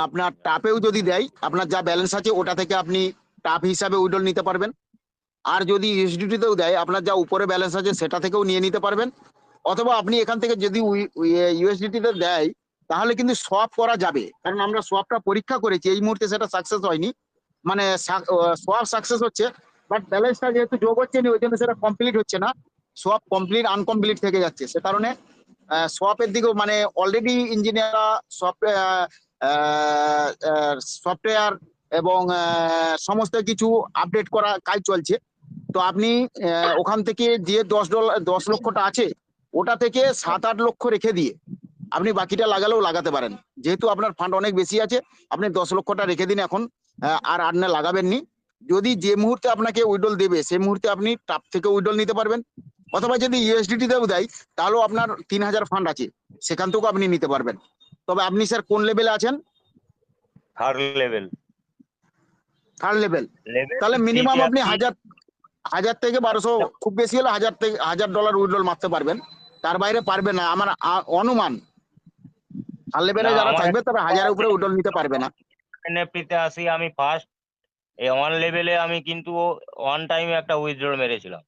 Speaker 2: আপনার টাপেও যদি দেয়, আপনার যা ব্যালেন্স আছে ওটা থেকে আপনি টাপ হিসাবে উইডল নিতে পারবেন। আর যদি ইউএসডিটিতেও দেয়, আপনার যা উপরে ব্যালেন্স আছে সেটা থেকেও নিয়ে নিতে পারবেন। অথবা আপনি এখান থেকে যদি ইউএসডিটিতে দেয়, তাহলে কিন্তু সোয়াপ করা যাবে, কারণ আমরা সোয়াপটা পরীক্ষা করেছি, এই মুহূর্তে সেটা সাকসেস হয়নি। মানে সোয়াপ সাকসেস হচ্ছে, বাট ব্যালেন্সটা যেহেতু যোগ হচ্ছে না, ওই জন্য সেটা কমপ্লিট হচ্ছে না। সোয়াপ কমপ্লিট আনকমপ্লিট থেকে যাচ্ছে, সে কারণে সোয়াপের দিকেও, মানে অলরেডি ইঞ্জিনিয়াররা সফটওয়্যার এবং সমস্ত কিছু আপডেট করা কাজ চলছে। তো আপনি ওখান থেকে যে $10 লক্ষটা আছে, ওটা থেকে 7-8 লক্ষ রেখে দিয়ে আপনি বাকিটা লাগালেও লাগাতে পারেন। যেহেতু আপনার ফান্ড অনেক বেশি আছে, আপনি 10 লক্ষটা রেখে দিন এখন, আর আর্নে লাগাবেননি। যদি যে মুহূর্তে আপনাকে উইডল দেবে, সেই মুহূর্তে আপনি টাপ থেকে উইডল নিতে পারবেন। অথবা যদি ইউএসডিটি তেও দেয়, তাহলেও আপনার 3,000 ফান্ড আছে, সেখান থেকেও আপনি নিতে পারবেন। তবে আপনি স্যার কোন লেভেলে আছেন?
Speaker 10: Third level.
Speaker 2: Third level.
Speaker 10: Level
Speaker 2: তাহলে
Speaker 10: 3
Speaker 2: মিনিমাম
Speaker 10: তে
Speaker 2: আপনি
Speaker 10: আছি।
Speaker 2: 1,000 থেকে 1200, খুব বেশি হলে $1,000 উইড্রল মারতে পারবেন, তার বাইরে পারবে না আমার অনুমান। থার্ড
Speaker 10: না,
Speaker 2: লেভেলে যারা
Speaker 10: আমার
Speaker 2: থাকবে তারা 1000-এর উপরে উইড্রল নিতে পারবে না।
Speaker 10: এনএফটিতে আসি আমি ফার্স্ট। এই 1 লেভেলে আমি কিন্তু 1 টাইমে একটা উইথড্রল মেরেছিলাম,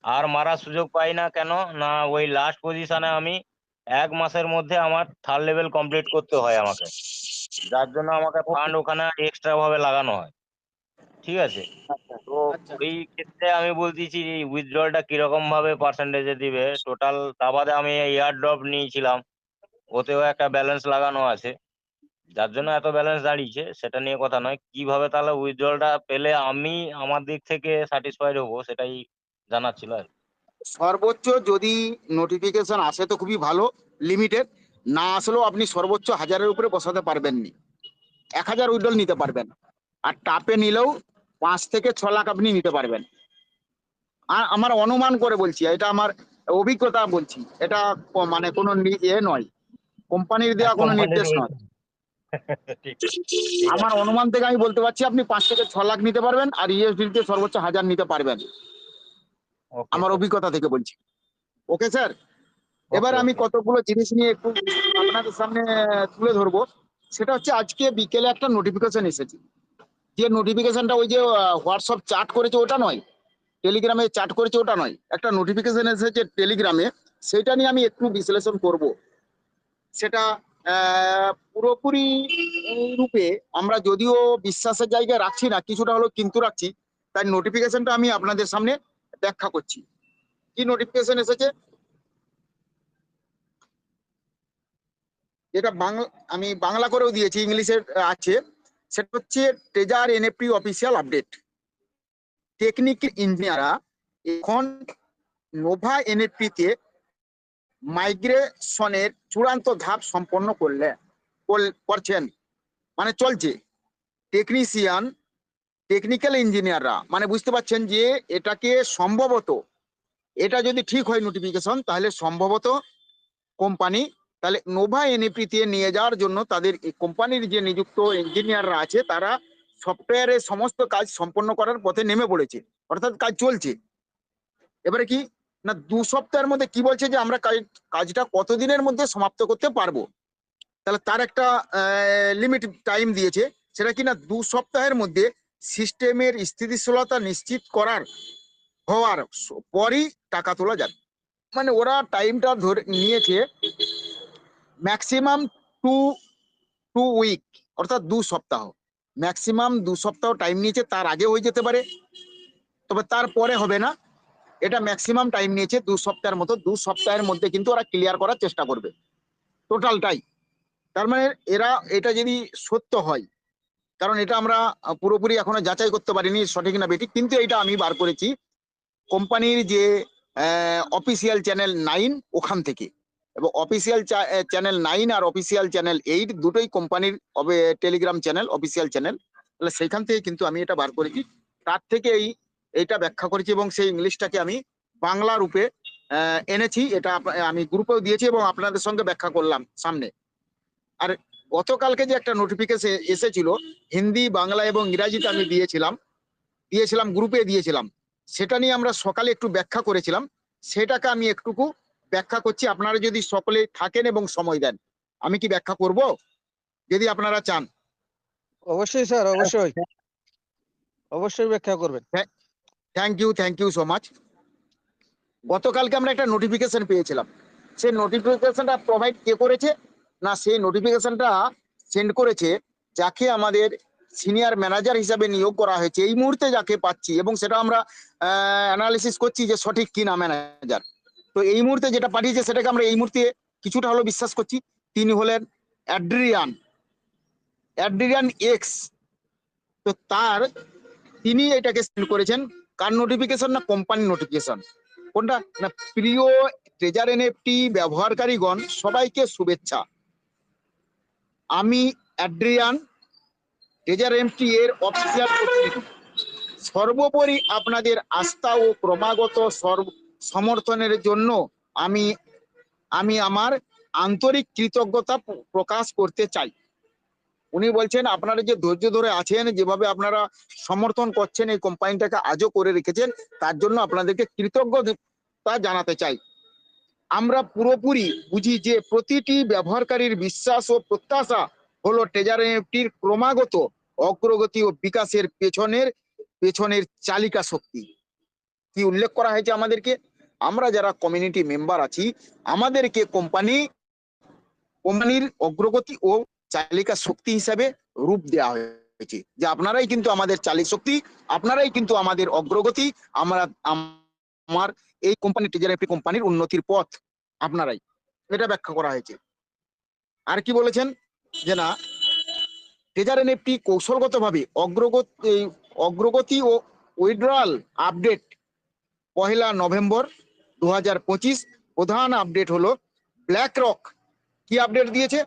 Speaker 10: আর মারার সুযোগ পাই না কেন না, ওই লাস্ট পজিশনে আমি 1 মাসের মধ্যে আমার থার্ড লেভেল কমপ্লিট করতে হয় আমাকে, যার জন্য আমাকে ফান্ড ওখানে এক্সট্রা ভাবে লাগানো হয়, ঠিক আছে। তো
Speaker 2: আচ্ছা,
Speaker 10: ওই ক্ষেত্রে আমি বলতেছি উইথড্রলটা কিরকম ভাবে পার্সেন্টেজে দিবে টোটাল। তা বাদে আমি এয়ার ড্রপ নিয়েছিলাম, ওতেও একটা ব্যালেন্স লাগানো আছে, যার জন্য এত ব্যালেন্স দাঁড়িয়েছে, সেটা নিয়ে কথা নয়। কিভাবে তাহলে উইথড্রলটা পেলে আমি আমার দিক থেকে স্যাটিসফাইড হবো, সেটাই জানার ছিল আর কি।
Speaker 2: সর্বোচ্চ যদি নোটিফিকেশন আসে তো খুবই ভালো, লিমিটেড। না আসলেও আপনি সর্বোচ্চ 1000-এর উপরে বসাতে পারবেননি, 1000 উইড্রল নিতে পারবেন। আর টাপে নিলেও 5 থেকে 6 লাখ আপনি নিতে পারবেন। আর আমার অনুমান করে বলছি, এটা আমার অভিজ্ঞতা বলছি, এটা মানে কোনো নয়, কোম্পানির দেওয়া কোনো
Speaker 10: কোম্পানির
Speaker 2: নির্দেশ নয়।
Speaker 10: ঠিক ঠিক
Speaker 2: আমার
Speaker 10: আছে।
Speaker 2: অনুমান থেকে আমি বলতে পারছি আপনি 5 থেকে 6 লাখ নিতে পারবেন, আর ইউএসডিতে সর্বোচ্চ 1000 নিতে পারবেন,
Speaker 10: ওকে
Speaker 2: আমার
Speaker 10: স্যার।
Speaker 2: অভিজ্ঞতা থেকে বলছি। Okay sir. এবার
Speaker 10: ওকে
Speaker 2: আমি
Speaker 10: ওকে।
Speaker 2: কতগুলো জিনিস নিয়ে একটু আপনাদের সামনে তুলে ধরবো। সেটা হচ্ছে, আজকে বিকেলে একটা নোটিফিকেশন এসেছে, যে নোটিফিকেশনটা ওই যে হোয়াটসঅ্যাপ চ্যাট করেছে ওটা নয়, টেলিগ্রামে চ্যাট করেছে ওটা নয়, একটা নোটিফিকেশন এসেছে টেলিগ্রামে, সেটা নিয়ে আমি একটু বিশ্লেষণ করব। সেটা পুরোপুরি রূপে আমরা যদিও বিশ্বাসের জায়গায় রাখছি না, কিছুটা হলেও কিন্তু রাখছি, তাই নোটিফিকেশনটা আমি আপনাদের সামনে ব্যাখ্যা করছি। কি নোটিফিকেশন এসেছে, যেটা বাংলা, আমি বাংলা করেও দিয়েছি, ইংলিশে আছে। সেটা হচ্ছে treasure NFT official update. Technical ইঞ্জিনিয়াররা এখন নোভা এনএফটি তে মাইগ্রেশনের চূড়ান্ত ধাপ সম্পন্ন করছেন, মানে চলছে। টেকনিক্যাল ইঞ্জিনিয়াররা মানে বুঝতে পারছেন যে এটাকে সম্ভবত, এটা যদি ঠিক হয় নোটিফিকেশন, তাহলে সম্ভবত কোম্পানি তাহলে নোভা এনএফটি তে নিয়ে যাওয়ার জন্য তাদের কোম্পানির যে নিযুক্ত ইঞ্জিনিয়াররা আছে তারা সফটওয়্যারের সমস্ত কাজ সম্পন্ন করার পথে নেমে পড়েছে, অর্থাৎ কাজ চলছে। এবারে কি না 2 সপ্তাহের মধ্যে কি বলছে যে আমরা কাজটা কতদিনের মধ্যে সমাপ্ত করতে পারবো, তাহলে তার একটা লিমিট টাইম দিয়েছে। সেটা কি না 2 সপ্তাহের মধ্যে সিস্টেমের স্থিতিশীলতা নিশ্চিত হওয়ার পরই টাকা তোলা যাবে। মানে ওরা টাইমটা ধরে নিয়েছে ম্যাক্সিমাম 2 উইক, অর্থাৎ 2 সপ্তাহ, ম্যাক্সিমাম 2 সপ্তাহ টাইম নিয়েছে। তার আগে হয়ে যেতে পারে, তবে তারপরে হবে না। এটা ম্যাক্সিমাম টাইম নিয়েছে 2 সপ্তাহের মতো। 2 সপ্তাহের মধ্যে কিন্তু ওরা ক্লিয়ার করার চেষ্টা করবে টোটালটাই। তার মানে এটা যদি সত্য হয়, কারণ এটা আমরা পুরোপুরি এখনো যাচাই করতে পারিনি সঠিক না বেঠিক, কিন্তু এটা আমি বার করেছি কোম্পানির যে অফিসিয়াল চ্যানেল 9 ওখান থেকে, এবং অফিসিয়াল চ্যানেল 9 আর অফিসিয়াল চ্যানেল 8 দুটোই কোম্পানির টেলিগ্রাম চ্যানেল, অফিসিয়াল চ্যানেল। তাহলে সেইখান থেকে কিন্তু আমি এটা বার করেছি, তার থেকে এইটা ব্যাখ্যা করেছি, এবং সেই ইংলিশটাকে আমি বাংলা রূপে এনেছি। এটা আমি গ্রুপেও দিয়েছি এবং আপনাদের সঙ্গে ব্যাখ্যা করলাম সামনে। আর গতকালকে যে একটা নোটিফিকেশন এসেছিল হিন্দি, বাংলা এবং ইংরাজিতে আমি দিয়েছিলাম গ্রুপে দিয়েছিলাম, সেটা নিয়ে আমরা সকালে একটু ব্যাখ্যা করেছিলাম। সেটাকে আমি একটুকু ব্যাখ্যা করছি, আপনারা যদি সকলে থাকেন এবং সময় দেন। আমি কি ব্যাখ্যা করব যদি আপনারা চান?
Speaker 9: অবশ্যই স্যার, অবশ্যই অবশ্যই ব্যাখ্যা করবেন।
Speaker 2: Thank you so much. গতকালকে আমরা একটা নোটিফিকেশন পেয়েছিলাম। সেই নোটিফিকেশনটা প্রোভাইড কে করেছে না, সেই নোটিফিকেশনটা সেন্ড করেছে যাকে আমাদের সিনিয়র ম্যানেজার হিসাবে নিয়োগ করা হয়েছে এই মুহূর্তে, যাকে পাচ্ছি, এবং সেটা আমরা অ্যানালিসিস করছি যে সঠিক কি না ম্যানেজার। তো এই মুহূর্তে যেটা পাঠিয়েছে সেটাকে আমরা এই মুহূর্তে কিছুটা হলেও বিশ্বাস করছি। তিনি হলেন অ্যাড্রিয়ান এক্স। তো তিনি এটাকে সেন্ড করেছেন। কার নোটিফিকেশন না কোম্পানি নোটিফিকেশন। কোনটা না, প্রিয় ট্রেজার এনএফটি ব্যবহারকারীগণ সবাইকে শুভেচ্ছা। আমি অ্যাড্রিয়ান, ট্রেজার এনএফটি এর অফিসিয়াল প্রতিনিধি। সর্বোপরি আপনাদের আস্থা ও ক্রমাগত সমর্থনের জন্য আমি আমার আন্তরিক কৃতজ্ঞতা প্রকাশ করতে চাই। উনি বলছেন আপনারা যে ধৈর্য ধরে আছেন, যেভাবে আপনারা সমর্থন করছেন এই কোম্পানিটাকে আজও করে রেখেছেন, তার জন্য আপনাদেরকে কৃতজ্ঞতা জানাতে চাই। আমরা পুরোপুরি বুঝি যে প্রতিটি ব্যবহারকারীর বিশ্বাস ও প্রত্যাশা হলো ট্রেজার এনএফটির ক্রমাগত অগ্রগতি ও বিকাশের পেছনের চালিকা শক্তি। কি উল্লেখ করা হয়েছে আমাদেরকে? আমরা যারা কমিউনিটি মেম্বার আছি, আমাদেরকে কোম্পানির অগ্রগতি ও চালিকা শক্তি হিসাবে রূপ দেওয়া হয়েছে, যে আপনারাই কিন্তু আমাদের চালিকা শক্তি, আপনারাই কিন্তু আমাদের অগ্রগতি, আমার এই কোম্পানি ট্রেজার এনএফটি কোম্পানির উন্নতির পথ আপনারাই। এটা ব্যাখ্যা করা হয়েছে। আর কি বলেছেন যে না, ট্রেজার এনএফটি কৌশলগতভাবে অগ্রগতি ও উইথড্রয়াল আপডেট 1 নভেম্বর 2025। প্রধান আপডেট হলো ব্ল্যাক রক। কি আপডেট দিয়েছে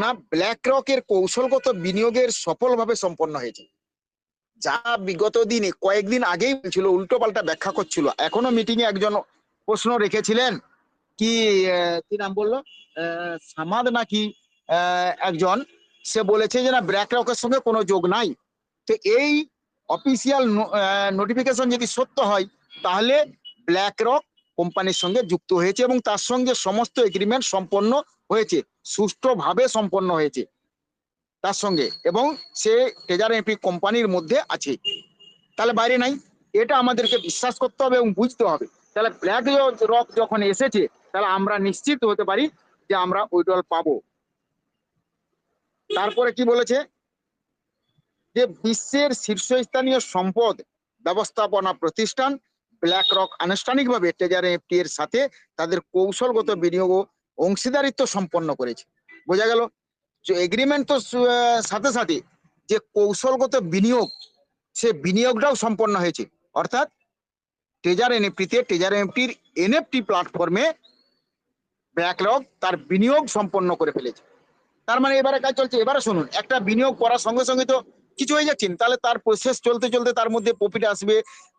Speaker 2: না, ব্ল্যাক রকের কৌশলগত বিনিয়োগের সফলভাবে সম্পন্ন হয়েছে। যা বিগত দিনে কয়েকদিন আগেই ছিল, উল্টো পাল্টা ব্যাখ্যা করছিল। এখনো মিটিং এ একজন প্রশ্ন রেখেছিলেন, কি নাম বললো, সামাদ নাকি একজন, সে বলেছে যে না ব্ল্যাক রকের সঙ্গে কোনো যোগ নাই। তো এই অফিসিয়াল নোটিফিকেশন যদি সত্য হয়, তাহলে ব্ল্যাক রক কোম্পানির সঙ্গে যুক্ত হয়েছে এবং তার সঙ্গে সমস্ত এগ্রিমেন্ট সম্পন্ন হয়েছে, সুষ্ঠুভাবে সম্পন্ন হয়েছে তার সঙ্গে, এবং সে ট্রেজার এনএফটি কোম্পানির মধ্যে আছে, তাহলে বাইরে নাই। এটা আমাদেরকে বিশ্বাস করতে হবে এবং বুঝতে হবে। তাহলে ব্ল্যাক রক যখন এসেছে, তাহলে আমরা নিশ্চিত হতে পারি যে আমরা উইথড্রল পাবো। তারপরে কি বলেছে যে বিশ্বের শীর্ষস্থানীয় সম্পদ ব্যবস্থাপনা প্রতিষ্ঠান ব্ল্যাক রক আনুষ্ঠানিকভাবে ট্রেজার এনএফটি এর সাথে তাদের কৌশলগত বিনিয়োগ ও অংশীদারিত্ব সম্পন্ন করেছে। বোঝা গেল যে এগ্রিমেন্ট তো সাথে সাথে যে কৌশলগত বিনিয়োগ, সে বিনিয়োগটাও সম্পন্ন হয়েছে। অর্থাৎ ট্রেজার এনএফটির এনএফটি প্ল্যাটফর্মে ব্যাকলগ তার বিনিয়োগ সম্পন্ন করে ফেলেছে। তার মানে এবারে কাজ চলছে। এবারে শুনুন, একটা বিনিয়োগ করার সঙ্গে সঙ্গে তো কিছু হয়ে যাচ্ছেন, তাহলে তার প্রসেস চলতে চলতে তার মধ্যে প্রফিট আসবে,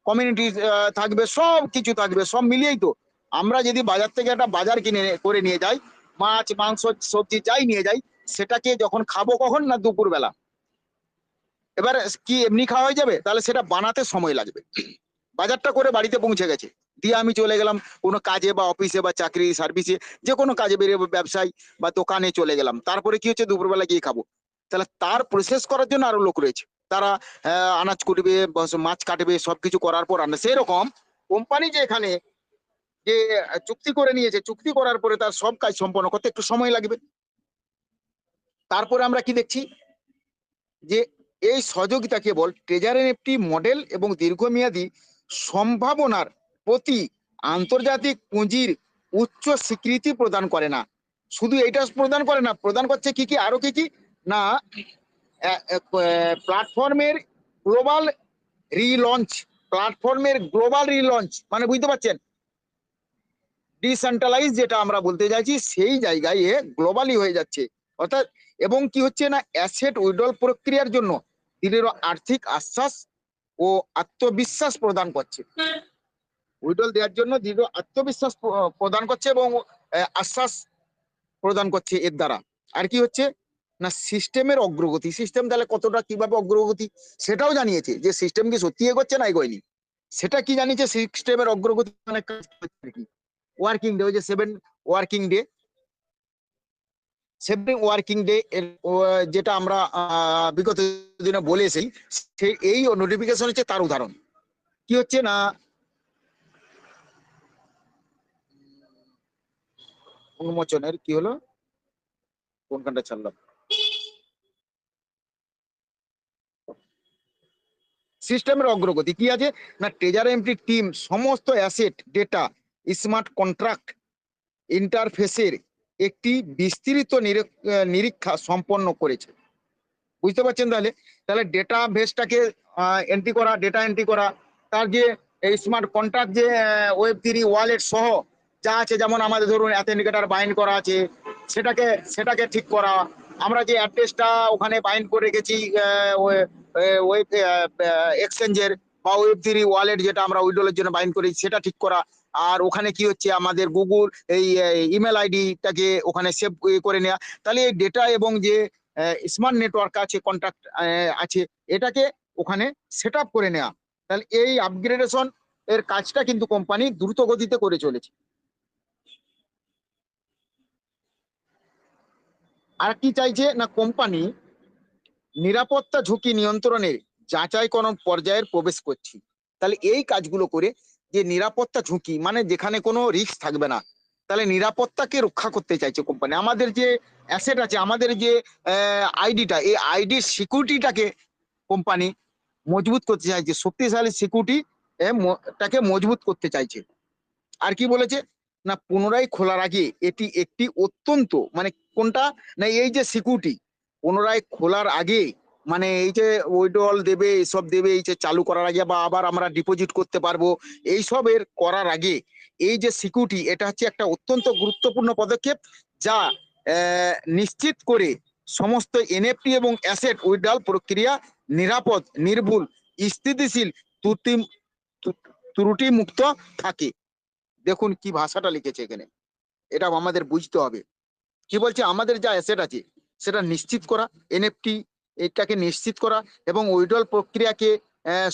Speaker 2: কমিউনিটি থাকবে, সব কিছু থাকবে, সব মিলিয়েই তো আমরা যদি বাজার থেকে একটা বাজার কিনে করে নিয়ে যাই, মাছ মাংস সবজি যাই নিয়ে যাই, সেটাকে যখন খাবো কখন না দুপুরবেলা, এবার কি এমনি খাওয়া হয়ে যাবে? তাহলে সেটা বানাতে সময় লাগবে। বাজারটা করে বাড়িতে পৌঁছে গেছে, দিয়ে আমি চলে গেলাম কোনো কাজে বা অফিসে বা চাকরি সার্ভিসে, যে কোনো কাজে বেরিয়ে ব্যবসায় বা দোকানে চলে গেলাম, তারপরে কি হচ্ছে দুপুরবেলা গিয়ে খাবো। তাহলে তার প্রসেস করার জন্য আরো লোক রয়েছে, তারা আনাজ কুটবে, মাছ কাটবে, সবকিছু করার পর রান্না। সেরকম কোম্পানি যে এখানে যে চুক্তি করে নিয়েছে, চুক্তি করার পরে তার সব কাজ সম্পন্ন করতে একটু সময় লাগবে। তারপরে আমরা কি দেখছি যে এই সহযোগিতা কেবল ট্রেজার এনএফটি মডেল এবং দীর্ঘমেয়াদী সম্ভাবনার প্রতি আন্তর্জাতিক পুঁজির উচ্চ স্বীকৃতি প্রদান করে না, শুধু এটা প্রদান করে না, প্রদান করছে কি কি, আরো কি কি না, প্ল্যাটফর্মের গ্লোবাল রিলঞ্চ, মানে বুঝতে পারছেন, ডিসেন্ট্রালাইজ যেটা আমরা বলতে চাইছি, সেই জায়গায় গ্লোবালি হয়ে যাচ্ছে। অর্থাৎ এবং কি হচ্ছে না, অ্যাসেট উইথড্রল প্রক্রিয়ার জন্য দৃঢ় আর্থিক আশ্বাস ও আত্মবিশ্বাস প্রদান করছে। উইথড্রল দেওয়ার জন্য দৃঢ় আত্মবিশ্বাস প্রদান করছে এবং আশ্বাস প্রদান করছে এর দ্বারা। আর কি হচ্ছে না, সিস্টেমের অগ্রগতি, সিস্টেম তাহলে কতটা কিভাবে অগ্রগতি সেটাও জানিয়েছে, যে সিস্টেম কি সত্যি এগোচ্ছে না এগোয়নি, সেটা কি জানিয়েছে, সিস্টেমের অগ্রগতি মানে কি, ওয়ার্কিং ডে, ওই যে 7 ওয়ার্কিং ডে, 7 ওয়ার্কিং ডে যেটা আমরা বিগত দিনে বলে এসেছি, এই নোটিফিকেশন হচ্ছে তার উদাহরণ। কি হচ্ছে না, উন্মোচনের কি হলো, কোনখানটা ছাড়লাম, সিস্টেমের অগ্রগতি কি আছে না, ট্রেজার এনএফটি টিম সমস্ত অ্যাসেট ডেটা স্মার্ট কন্ট্রাক্ট ইন্টারফেসের একটি বিস্তৃত নিরীক্ষা সম্পন্ন করেছে। বুঝতে পারছেন? তাহলে তাহলে ডেটা বেসটাকে এন্ট্রি করা, ডেটা এন্ট্রি করা, তার যে স্মার্ট কন্ট্রাক্ট যে ওয়েব3 ওয়ালেট সহ যা আছে, যেমন আমাদের ধরুন অ্যাথেন্টিকেটর বাইন্ড করা আছে, সেটাকে ঠিক করা, আমরা যে অ্যাড্রেসটা ওখানে বাইন্ড করে রেখেছি ওয়েব এক্সচেঞ্জের বা ওয়েব3 ওয়ালেট যেটা আমরা উইড্রলের জন্য বাইন্ড করি, সেটা ঠিক করা। আর ওখানে কি হচ্ছে, আমাদের গুগল এই ইমেল আইডিটাকে ওখানে সেভ করে নেওয়া। তাহলে এই ডেটা এবং যে স্মার্ট নেটওয়ার্ক আছে, কন্ট্যাক্ট আছে, এটাকে ওখানে সেট আপ করে নেওয়া। তাহলে এই আপগ্রেডেশন এর কাজটা কিন্তু কোম্পানি দ্রুত গতিতে করে চলেছে। আর কি চাইছে না, কোম্পানি নিরাপত্তা ঝুঁকি নিয়ন্ত্রণের যাচাইকরণ পর্যায়ের প্রবেশ করছি। তাহলে এই কাজগুলো করে যে নিরাপত্তা ঝুঁকি, মানে যেখানে কোনো রিস্ক থাকবে না, তাহলে নিরাপত্তাকে রক্ষা করতে চাইছে কোম্পানি। আমাদের যে অ্যাসেট আছে, আমাদের যে আইডিটা, এই আইডির সিকিউরিটিটাকে কোম্পানি মজবুত করতে চাইছে, শক্তিশালী সিকিউরিটি টাকে মজবুত করতে চাইছে। আর কি বলেছে না, পুনরায় খোলার আগে এটি একটি অত্যন্ত, মানে কোনটা না, এই যে সিকিউরিটি পুনরায় খোলার আগে, মানে এই যে উইথড্রল দেবে, এসব দেবে, এই যে চালু করার আগে বা আবার আমরা ডিপোজিট করতে পারবো, এইসবের করার আগে এই যে সিকিউরিটি, এটা হচ্ছে একটা অত্যন্ত গুরুত্বপূর্ণ পদক্ষেপ, যা নিশ্চিত করে সমস্ত এনএফটি এবং অ্যাসেট উইথড্রল প্রক্রিয়া নিরাপদ, নির্ভুল, স্থিতিশীল, ত্রুটি মুক্ত থাকে। দেখুন কি ভাষাটা লিখেছে এখানে, এটা আমাদের বুঝতে হবে। কি বলছে, আমাদের যা অ্যাসেট আছে সেটা নিশ্চিত করা, এনএফটি এটাকে নিশ্চিত করা এবং উইথড্রল প্রক্রিয়াকে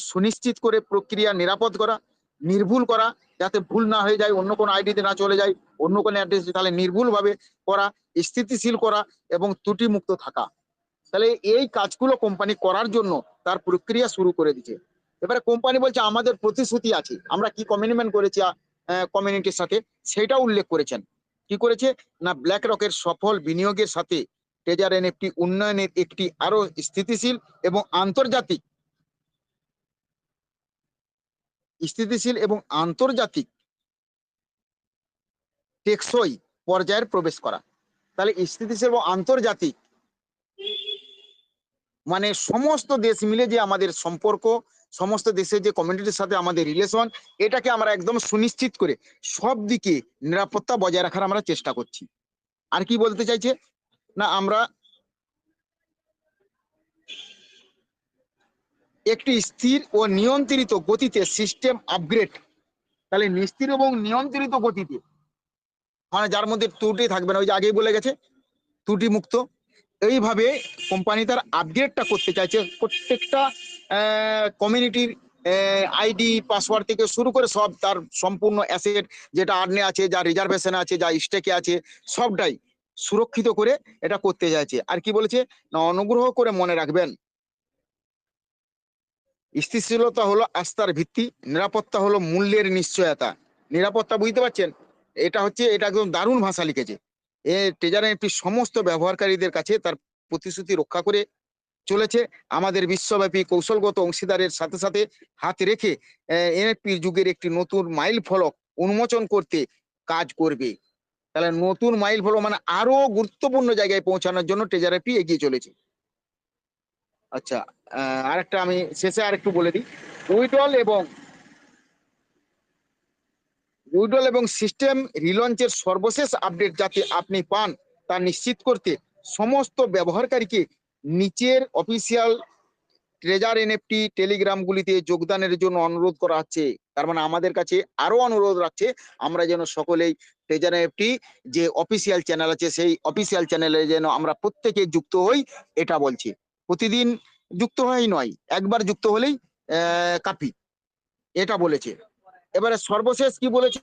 Speaker 2: সুনিশ্চিত করে প্রক্রিয়া নিরাপদ করা, নির্ভুল করা, যাতে ভুল না হয়ে যায়, অন্য কোনো আইডিতে না চলে যায়, অন্য কোনো অ্যাড্রেস, তাহলে নির্ভুল ভাবে করা, স্থিতিশীল করা এবং ত্রুটি মুক্ত থাকা। তাহলে এই কাজগুলো কোম্পানি করার জন্য তার প্রক্রিয়া শুরু করে দিচ্ছে। এবারে কোম্পানি বলছে আমাদের প্রতিশ্রুতি আছে, আমরা কি কমিটমেন্ট করেছি কমিউনিটির সাথে, সেটা উল্লেখ করেছেন। কি করেছে না, ব্ল্যাক রকের সফল বিনিয়োগের সাথে ট্রেজার এনএফটি উন্নয়নের একটি আরো স্থিতিশীল এবং আন্তর্জাতিক টেকসই পর্যায়ের প্রবেশ করা। তাহলে স্থিতিশীল এবং আন্তর্জাতিক মানে সমস্ত দেশ মিলে যে আমাদের সম্পর্ক, সমস্ত দেশের যে কমিউনিটির সাথে আমাদের রিলেশন, এটাকে আমরা একদম সুনিশ্চিত করে সব দিকে নিরাপত্তা বজায় রাখার আমরা চেষ্টা করছি। আর কি বলতে চাইছে না, আমরা একটি স্থির ও নিয়ন্ত্রিত গতিতে সিস্টেম আপগ্রেড, তাহলে স্থির এবং নিয়ন্ত্রিত গতিতে, মানে যার মধ্যে ত্রুটি থাকবে না, ওই যে আগেই বলে গেছে ত্রুটি মুক্ত, এইভাবে কোম্পানি তার আপগ্রেডটা করতে চাইছে। প্রত্যেকটা কমিউনিটির আইডি পাসওয়ার্ড থেকে শুরু করে সব তার সম্পূর্ণ অ্যাসেট যেটা আর্নে আছে, যা রিজার্ভেশন আছে, যা স্টেকে আছে, সবটাই সুরক্ষিত করে এটা করতে চাইছে। আর কি বলেছে না, অনুগ্রহ করে মনে রাখবেন, স্থিতিশীলতা হলো আস্থার ভিত্তি, নিরাপত্তা হলো মূল্যের নিশ্চয়তা। নিরাপত্তা বুঝতে পারছেন, এটা একদম দারুণ ভাষা লিখেছে। ট্রেজার এনএফটি সমস্ত ব্যবহারকারীদের কাছে তার প্রতিশ্রুতি রক্ষা করে চলেছে। আমাদের বিশ্বব্যাপী কৌশলগত অংশীদারের সাথে সাথে হাত রেখে এনএফপির যুগের একটি নতুন মাইল ফলক উন্মোচন করতে কাজ করবে। তাহলে নতুন মাইল ফলক মানে আরো গুরুত্বপূর্ণ জায়গায় পৌঁছানোর জন্য ট্রেজার এনএফটি এগিয়ে চলেছে। আচ্ছা, আরেকটা আমি শেষে আরেকটু বলে দিই, উইডল এবং সিস্টেম রিলঞ্চের সর্বশেষ আপডেট যাতে আপনি পান তা নিশ্চিত করতে সমস্ত ব্যবহারকারীকে নিচের অফিসিয়াল ট্রেজার এনএফটি টেলিগ্রামগুলিতে যোগদানের জন্য অনুরোধ করা হচ্ছে। তার মানে আমাদের কাছে আরো অনুরোধ রাখছে আমরা যেন সকলেই ট্রেজার এনএফটি যে অফিসিয়াল চ্যানেল আছে সেই অফিসিয়াল চ্যানেলে যেন আমরা প্রত্যেকে যুক্ত হই, এটা বলছি। প্রতিদিন যুক্ত হই নয়, একবার যুক্ত হলেই কাফি, এটা বলেছে। এবারে সর্বশেষ কি বলেছে,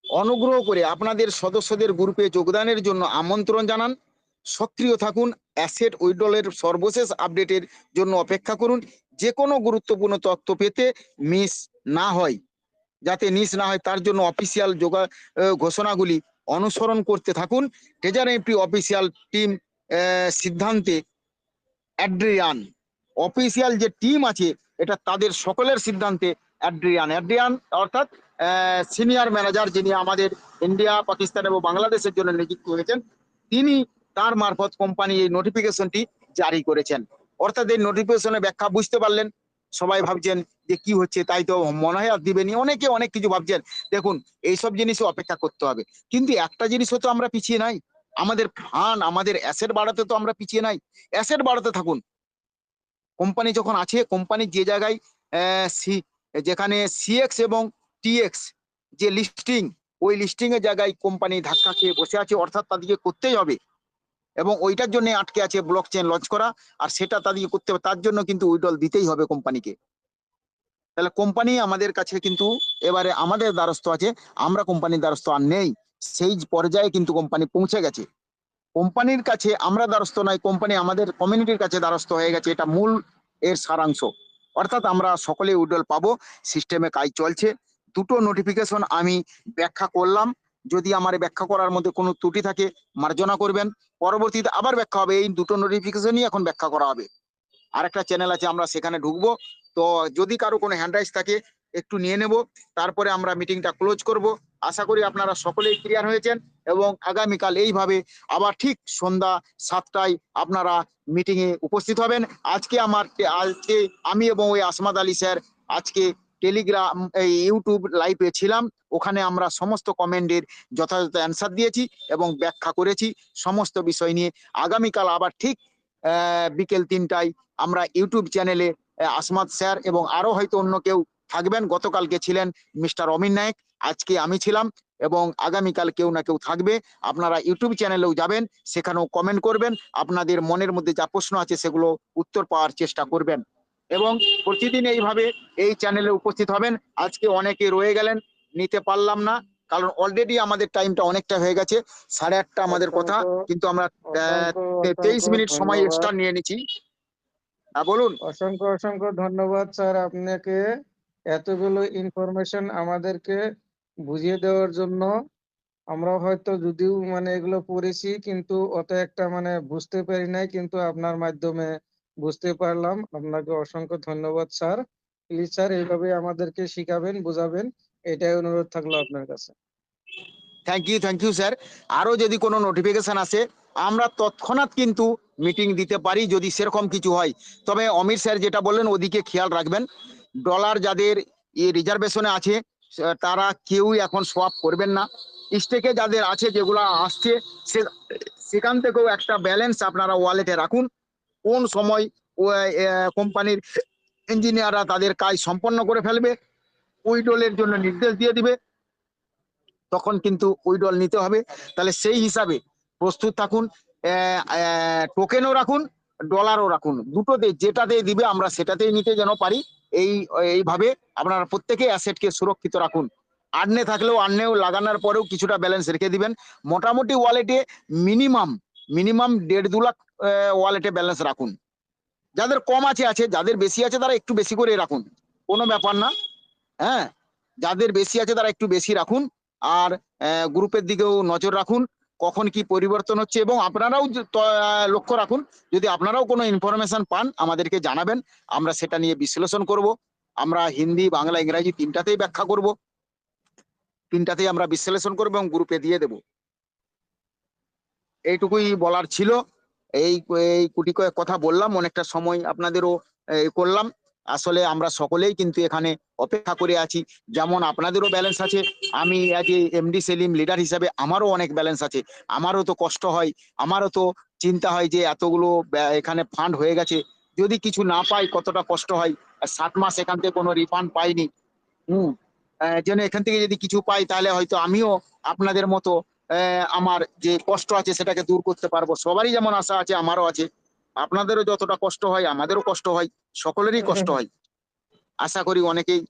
Speaker 2: অনুগ্রহ করে আপনাদের সদস্যদের গ্রুপে যোগদানের জন্য আমন্ত্রণ জানান, সক্রিয় থাকুন, অ্যাসেট উইড্রলের সর্বশেষ আপডেটের জন্য অপেক্ষা করুন, যে কোনো গুরুত্বপূর্ণ তথ্য পেতে মিস না হয়, যাতে মিস না হয় তার জন্য অফিসিয়াল ঘোষণাগুলি অনুসরণ করতে থাকুন। ট্রেজার এনএফটি অফিসিয়াল টিম সিদ্ধান্তে অ্যাড্রিয়ান, অফিসিয়াল যে টিম আছে এটা তাদের সকলের সিদ্ধান্তে অ্যাড্রিয়ান অর্থাৎ সিনিয়র ম্যানেজার, যিনি আমাদের ইন্ডিয়া, পাকিস্তান এবং বাংলাদেশের জন্য নিযুক্ত হয়েছেন, তিনি তার মারফত কোম্পানি এই নোটিফিকেশনটি জারি করেছেন। অর্থাৎ এই নোটিফিকেশনের ব্যাখ্যা বুঝতে পারলেন, সবাই ভাবছেন যে কি হচ্ছে, তাই তো মনে হয় আর দিবেনি, অনেকে অনেক কিছু ভাবছেন। দেখুন, এইসব জিনিসও অপেক্ষা করতে হবে, কিন্তু একটা জিনিসও তো আমরা পিছিয়ে নাই, আমাদের ফান্ড, আমাদের অ্যাসেট বাড়াতে তো আমরা পিছিয়ে নাই, অ্যাসেট বাড়াতে থাকুন। কোম্পানি যখন আছে, কোম্পানি যে জায়গায় যেখানে সিএক্স এবং টিএক্স যে লিস্টিং, ওই লিস্টিং এর জায়গায় কোম্পানি ধাক্কা খেয়ে বসে আছে, অর্থাৎ তাদেরকে করতেই হবে, এবং ওইটার জন্য আটকে আছে ব্লক চেইন লঞ্চ করা, আর সেটা তাদেরকে করতে হবে, তার জন্য কিন্তু উইড্রল দিতেই হবে কোম্পানিকে। তাহলে কোম্পানি আমাদের কাছে কিন্তু এবারে আমাদের দ্বারস্থ আছে, আমরা কোম্পানির দ্বারস্থ আর নেই, সেই পর্যায়ে কিন্তু কোম্পানি পৌঁছে গেছে। কোম্পানির কাছে আমরা দ্বারস্থ নয়, কোম্পানি আমাদের কমিউনিটির কাছে দ্বারস্থ হয়ে গেছে, এটা মূল এর সারাংশ। অর্থাৎ আমরা সকলে উইড্রল পাবো, সিস্টেমে কাজ চলছে। দুটো নোটিফিকেশন আমি ব্যাখ্যা করলাম, যদি আমার ব্যাখ্যা করার মধ্যে কোনো ত্রুটি থাকে মার্জনা করবেন, পরবর্তীতে আবার ব্যাখ্যা হবে, এই দুটো নোটিফিকেশনই এখন ব্যাখ্যা করা হবে। আরেকটা চ্যানেল আছে, আমরা সেখানে ঢুকবো, তো যদি কারো কোনো হ্যান্ড রাইজ থাকে একটু নিয়ে নেব, তারপরে আমরা মিটিংটা ক্লোজ করব। আশা করি আপনারা সকলেই ক্লিয়ার হয়েছেন, এবং আগামীকাল এইভাবে আবার ঠিক সন্ধ্যা 7টায় আপনারা মিটিং এ উপস্থিত হবেন। আজকে আমি এবং ওই আসমাদ আলী স্যার আজকে টেলিগ্রাম এই ইউটিউব লাইভে ছিলাম, ওখানে আমরা সমস্ত কমেন্টের যথাযথ অ্যান্সার দিয়েছি এবং ব্যাখ্যা করেছি সমস্ত বিষয় নিয়ে। আগামীকাল আবার ঠিক বিকেল 3টায় আমরা ইউটিউব চ্যানেলে আসমাদ স্যার এবং আরো হয়তো অন্য কেউ থাকবেন, গতকালকে ছিলেন মিস্টার অমিন নায়ক, আজকে আমি ছিলাম, এবং আগামীকাল কেউ না কেউ থাকবে। আপনারা ইউটিউব চ্যানেলেও যাবেন, সেখানেও কমেন্ট করবেন, আপনাদের মনের মধ্যে যা প্রশ্ন আছে সেগুলো উত্তর পাওয়ার চেষ্টা করবেন, এবং প্রতিদিন এইভাবে এই চ্যানেলে উপস্থিত হবেন। আজকে অনেকে রয়ে গেলেন, নিতে পারলাম না, কারণ অলরেডি আমাদের টাইমটা অনেকটা হয়ে গেছে, 8:30 আমাদের কথা, কিন্তু আমরা 23 মিনিট সময় এক্সট্রা নিয়ে নিচ্ছি। বলুন।
Speaker 9: অসংখ্য অসংখ্য ধন্যবাদ স্যার আপনাকে এতগুলো ইনফরমেশন আমাদেরকে বুঝিয়ে দেওয়ার জন্য। আমরা হয়তো যদিও মানে এগুলো পড়েছি কিন্তু অত একটা মানে বুঝতে পারি নাই, কিন্তু আপনার মাধ্যমে বুঝতে পারলাম। আপনাকে অসংখ্য ধন্যবাদ স্যার। প্লিজ স্যার এইভাবে আমাদেরকে শিখাবেন, বোঝাবেন, এটাই অনুরোধ থাকলো আপনার কাছে।
Speaker 2: Thank you sir. আরো যদি কোনো নোটিফিকেশন আসে আমরা তৎক্ষণাৎ কিন্তু মিটিং দিতে পারি যদি সেরকম কিছু হয়। তবে অমিত স্যার যেটা বললেন ওদিকে খেয়াল রাখবেন, ডলার যাদের রিজার্ভেশনে আছে তারা কেউই এখন সোয়াপ করবেন না। স্টেকে যাদের আছে যেগুলা আসছে সেখান থেকেও একটা ব্যালেন্স আপনারা ওয়ালেটে রাখুন। কোন সময় কোম্পানির ইঞ্জিনিয়াররা তাদের কাজ সম্পন্ন করে ফেলবে, উইড্রলের জন্য নির্দেশ দিয়ে দিবে, তখন কিন্তু উইড্রল নিতে হবে। তাহলে সেই হিসাবে প্রস্তুত থাকুন, টোকেনও রাখুন, ডলারও রাখুন, দুটোতে যেটাতে দিবে আমরা সেটাতেই নিতে যেন পারি। এইভাবে আপনারা প্রত্যেকে অ্যাসেটকে সুরক্ষিত রাখুন। আর্নে থাকলেও আর্নেও লাগানোর পরেও কিছুটা ব্যালেন্স রেখে দিবেন। মোটামুটি ওয়ালেটে মিনিমাম 1.5-2 লাখ ওয়ালেটে ব্যালেন্স রাখুন। যাদের কম আছে আছে, যাদের বেশি আছে তারা একটু বেশি করে রাখুন, কোনো ব্যাপার না। হ্যাঁ, যাদের বেশি আছে তারা একটু বেশি রাখুন। আর গ্রুপের দিকেও নজর রাখুন কখন কি পরিবর্তন হচ্ছে, এবং আপনারাও লক্ষ্য রাখুন। যদি আপনারাও কোনো ইনফরমেশন পান আমাদেরকে জানাবেন, আমরা সেটা নিয়ে বিশ্লেষণ করব। আমরা হিন্দি, বাংলা, ইংরাজি তিনটাতেই ব্যাখ্যা করব, তিনটাতেই আমরা বিশ্লেষণ করবো এবং গ্রুপে দিয়ে দেব। এইটুকুই বলার ছিল। এই এই কুটি কয়েক কথা বললাম, অনেকটা সময় আপনাদেরও করলাম। আসলে আমরা সকলেই কিন্তু এখানে অপেক্ষা করে আছি। যেমন আপনাদেরও ব্যালেন্স আছে, আমি as a MD Selim leader হিসাবে আমারও অনেক ব্যালেন্স আছে। আমারও তো কষ্ট হয়, আমারও তো চিন্তা হয় যে এতগুলো এখানে ফান্ড হয়ে গেছে, যদি কিছু না পাই কতটা কষ্ট হয়। 7 মাস এখান থেকে কোনো রিফান্ড পাইনি। যেন এখান থেকে যদি কিছু পাই তাহলে হয়তো আমিও আপনাদের মতো আমার যে কষ্ট আছে সেটাকে দূর করতে পারবো। সবারই যেমন আশা আছে আমারও আছে, আপনাদেরও যতটা কষ্ট হয় আমাদেরও কষ্ট হয়, সকলেরই কষ্ট হয়। আশা করি অনেকেই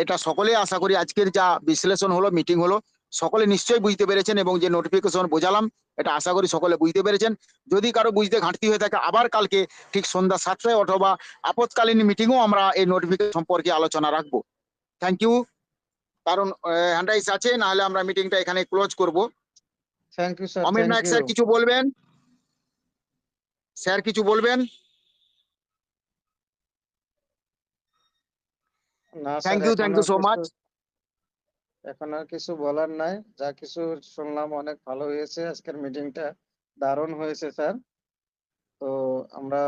Speaker 2: এটা সকলেই আশা করি আজকের যা বিশ্লেষণ হলো, মিটিং হলো, সকলে নিশ্চয়ই বুঝতে পেরেছেন, এবং যে নোটিফিকেশন বোঝালাম এটা আশা করি সকলে বুঝতে পেরেছেন। যদি কারো বুঝতে ঘাটতি হয়ে থাকে আবার কালকে ঠিক সন্ধ্যা 7টায় অথবা আপৎকালীন মিটিংও আমরা এই নোটিফিকেশন সম্পর্কে আলোচনা রাখবো। Thank you. কারণ হ্যান্ড রাইজ আছে, নাহলে আমরা মিটিংটা এখানে ক্লোজ করব।
Speaker 9: Thank you sir,
Speaker 2: Amit
Speaker 9: thank
Speaker 2: Nayak
Speaker 9: you.
Speaker 2: Sir কিছু বলবেন? স্যার কিছু বলবেন?
Speaker 9: না
Speaker 2: thank
Speaker 9: sir,
Speaker 2: you so much.
Speaker 9: এখন আর কিছু বলার নাই। যা কিছু শুনলাম অনেক ভালো হয়েছে, আজকের মিটিংটা দারুণ হয়েছে স্যার। তো আমরা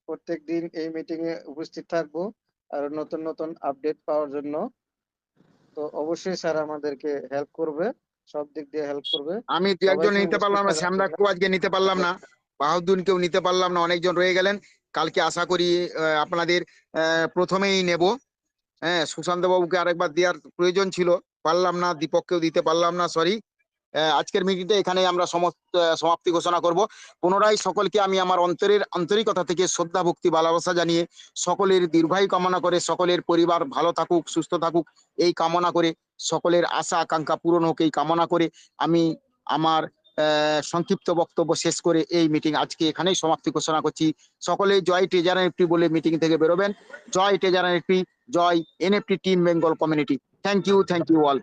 Speaker 9: প্রত্যেক দিন এই মিটিং এ উপস্থিত থাকবো আর নতুন নতুন আপডেট পাওয়ার জন্য। তো অবশ্যই স্যার আমাদেরকে হেল্প করবে, সব দিক দিয়ে হেল্প করবে।
Speaker 2: আমি দু একজন
Speaker 9: সবাইকে
Speaker 2: নিতে
Speaker 9: উপস্থিত
Speaker 2: পারলাম না,
Speaker 9: থাকার
Speaker 2: শ্যামদাকেও আজকে নিতে পারলাম না, বাহাউদ্দিনকেও নিতে পারলাম না, অনেকজন রয়ে গেলেন। কালকে আশা করি আপনাদের প্রথমেই নেব। হ্যাঁ, সুশান্ত বাবুকে আরেকবার দেওয়ার প্রয়োজন ছিল, পারলাম না, দীপককেও দিতে পারলাম না, সরি। আজকের মিটিংটা এখানে আমরা সমাপ্তি ঘোষণা করব। পুনরায় সকলকে আমি আমার আন্তরিকতা থেকে শ্রদ্ধা, ভক্তি, ভালোবাসা জানিয়ে সকলের দীর্ঘায়ু কামনা করে, সকলের পরিবার ভালো থাকুক, সুস্থ থাকুক এই কামনা করে, সকলের আশা আকাঙ্ক্ষা পূরণ হোক এই কামনা করে আমি আমার সংক্ষিপ্ত বক্তব্য শেষ করে এই মিটিং আজকে এখানেই সমাপ্তি ঘোষণা করছি। সকলে জয় ট্রেজার এনএফটি বলে মিটিং থেকে বেরোবেন। জয় ট্রেজার এনএফটি, জয় NFT team Bengal community. Thank you all.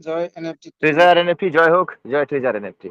Speaker 9: জয় এনএফটি।
Speaker 7: ট্রেজার এনএফটি জয় হোক, জয় ট্রেজার এনএফটি।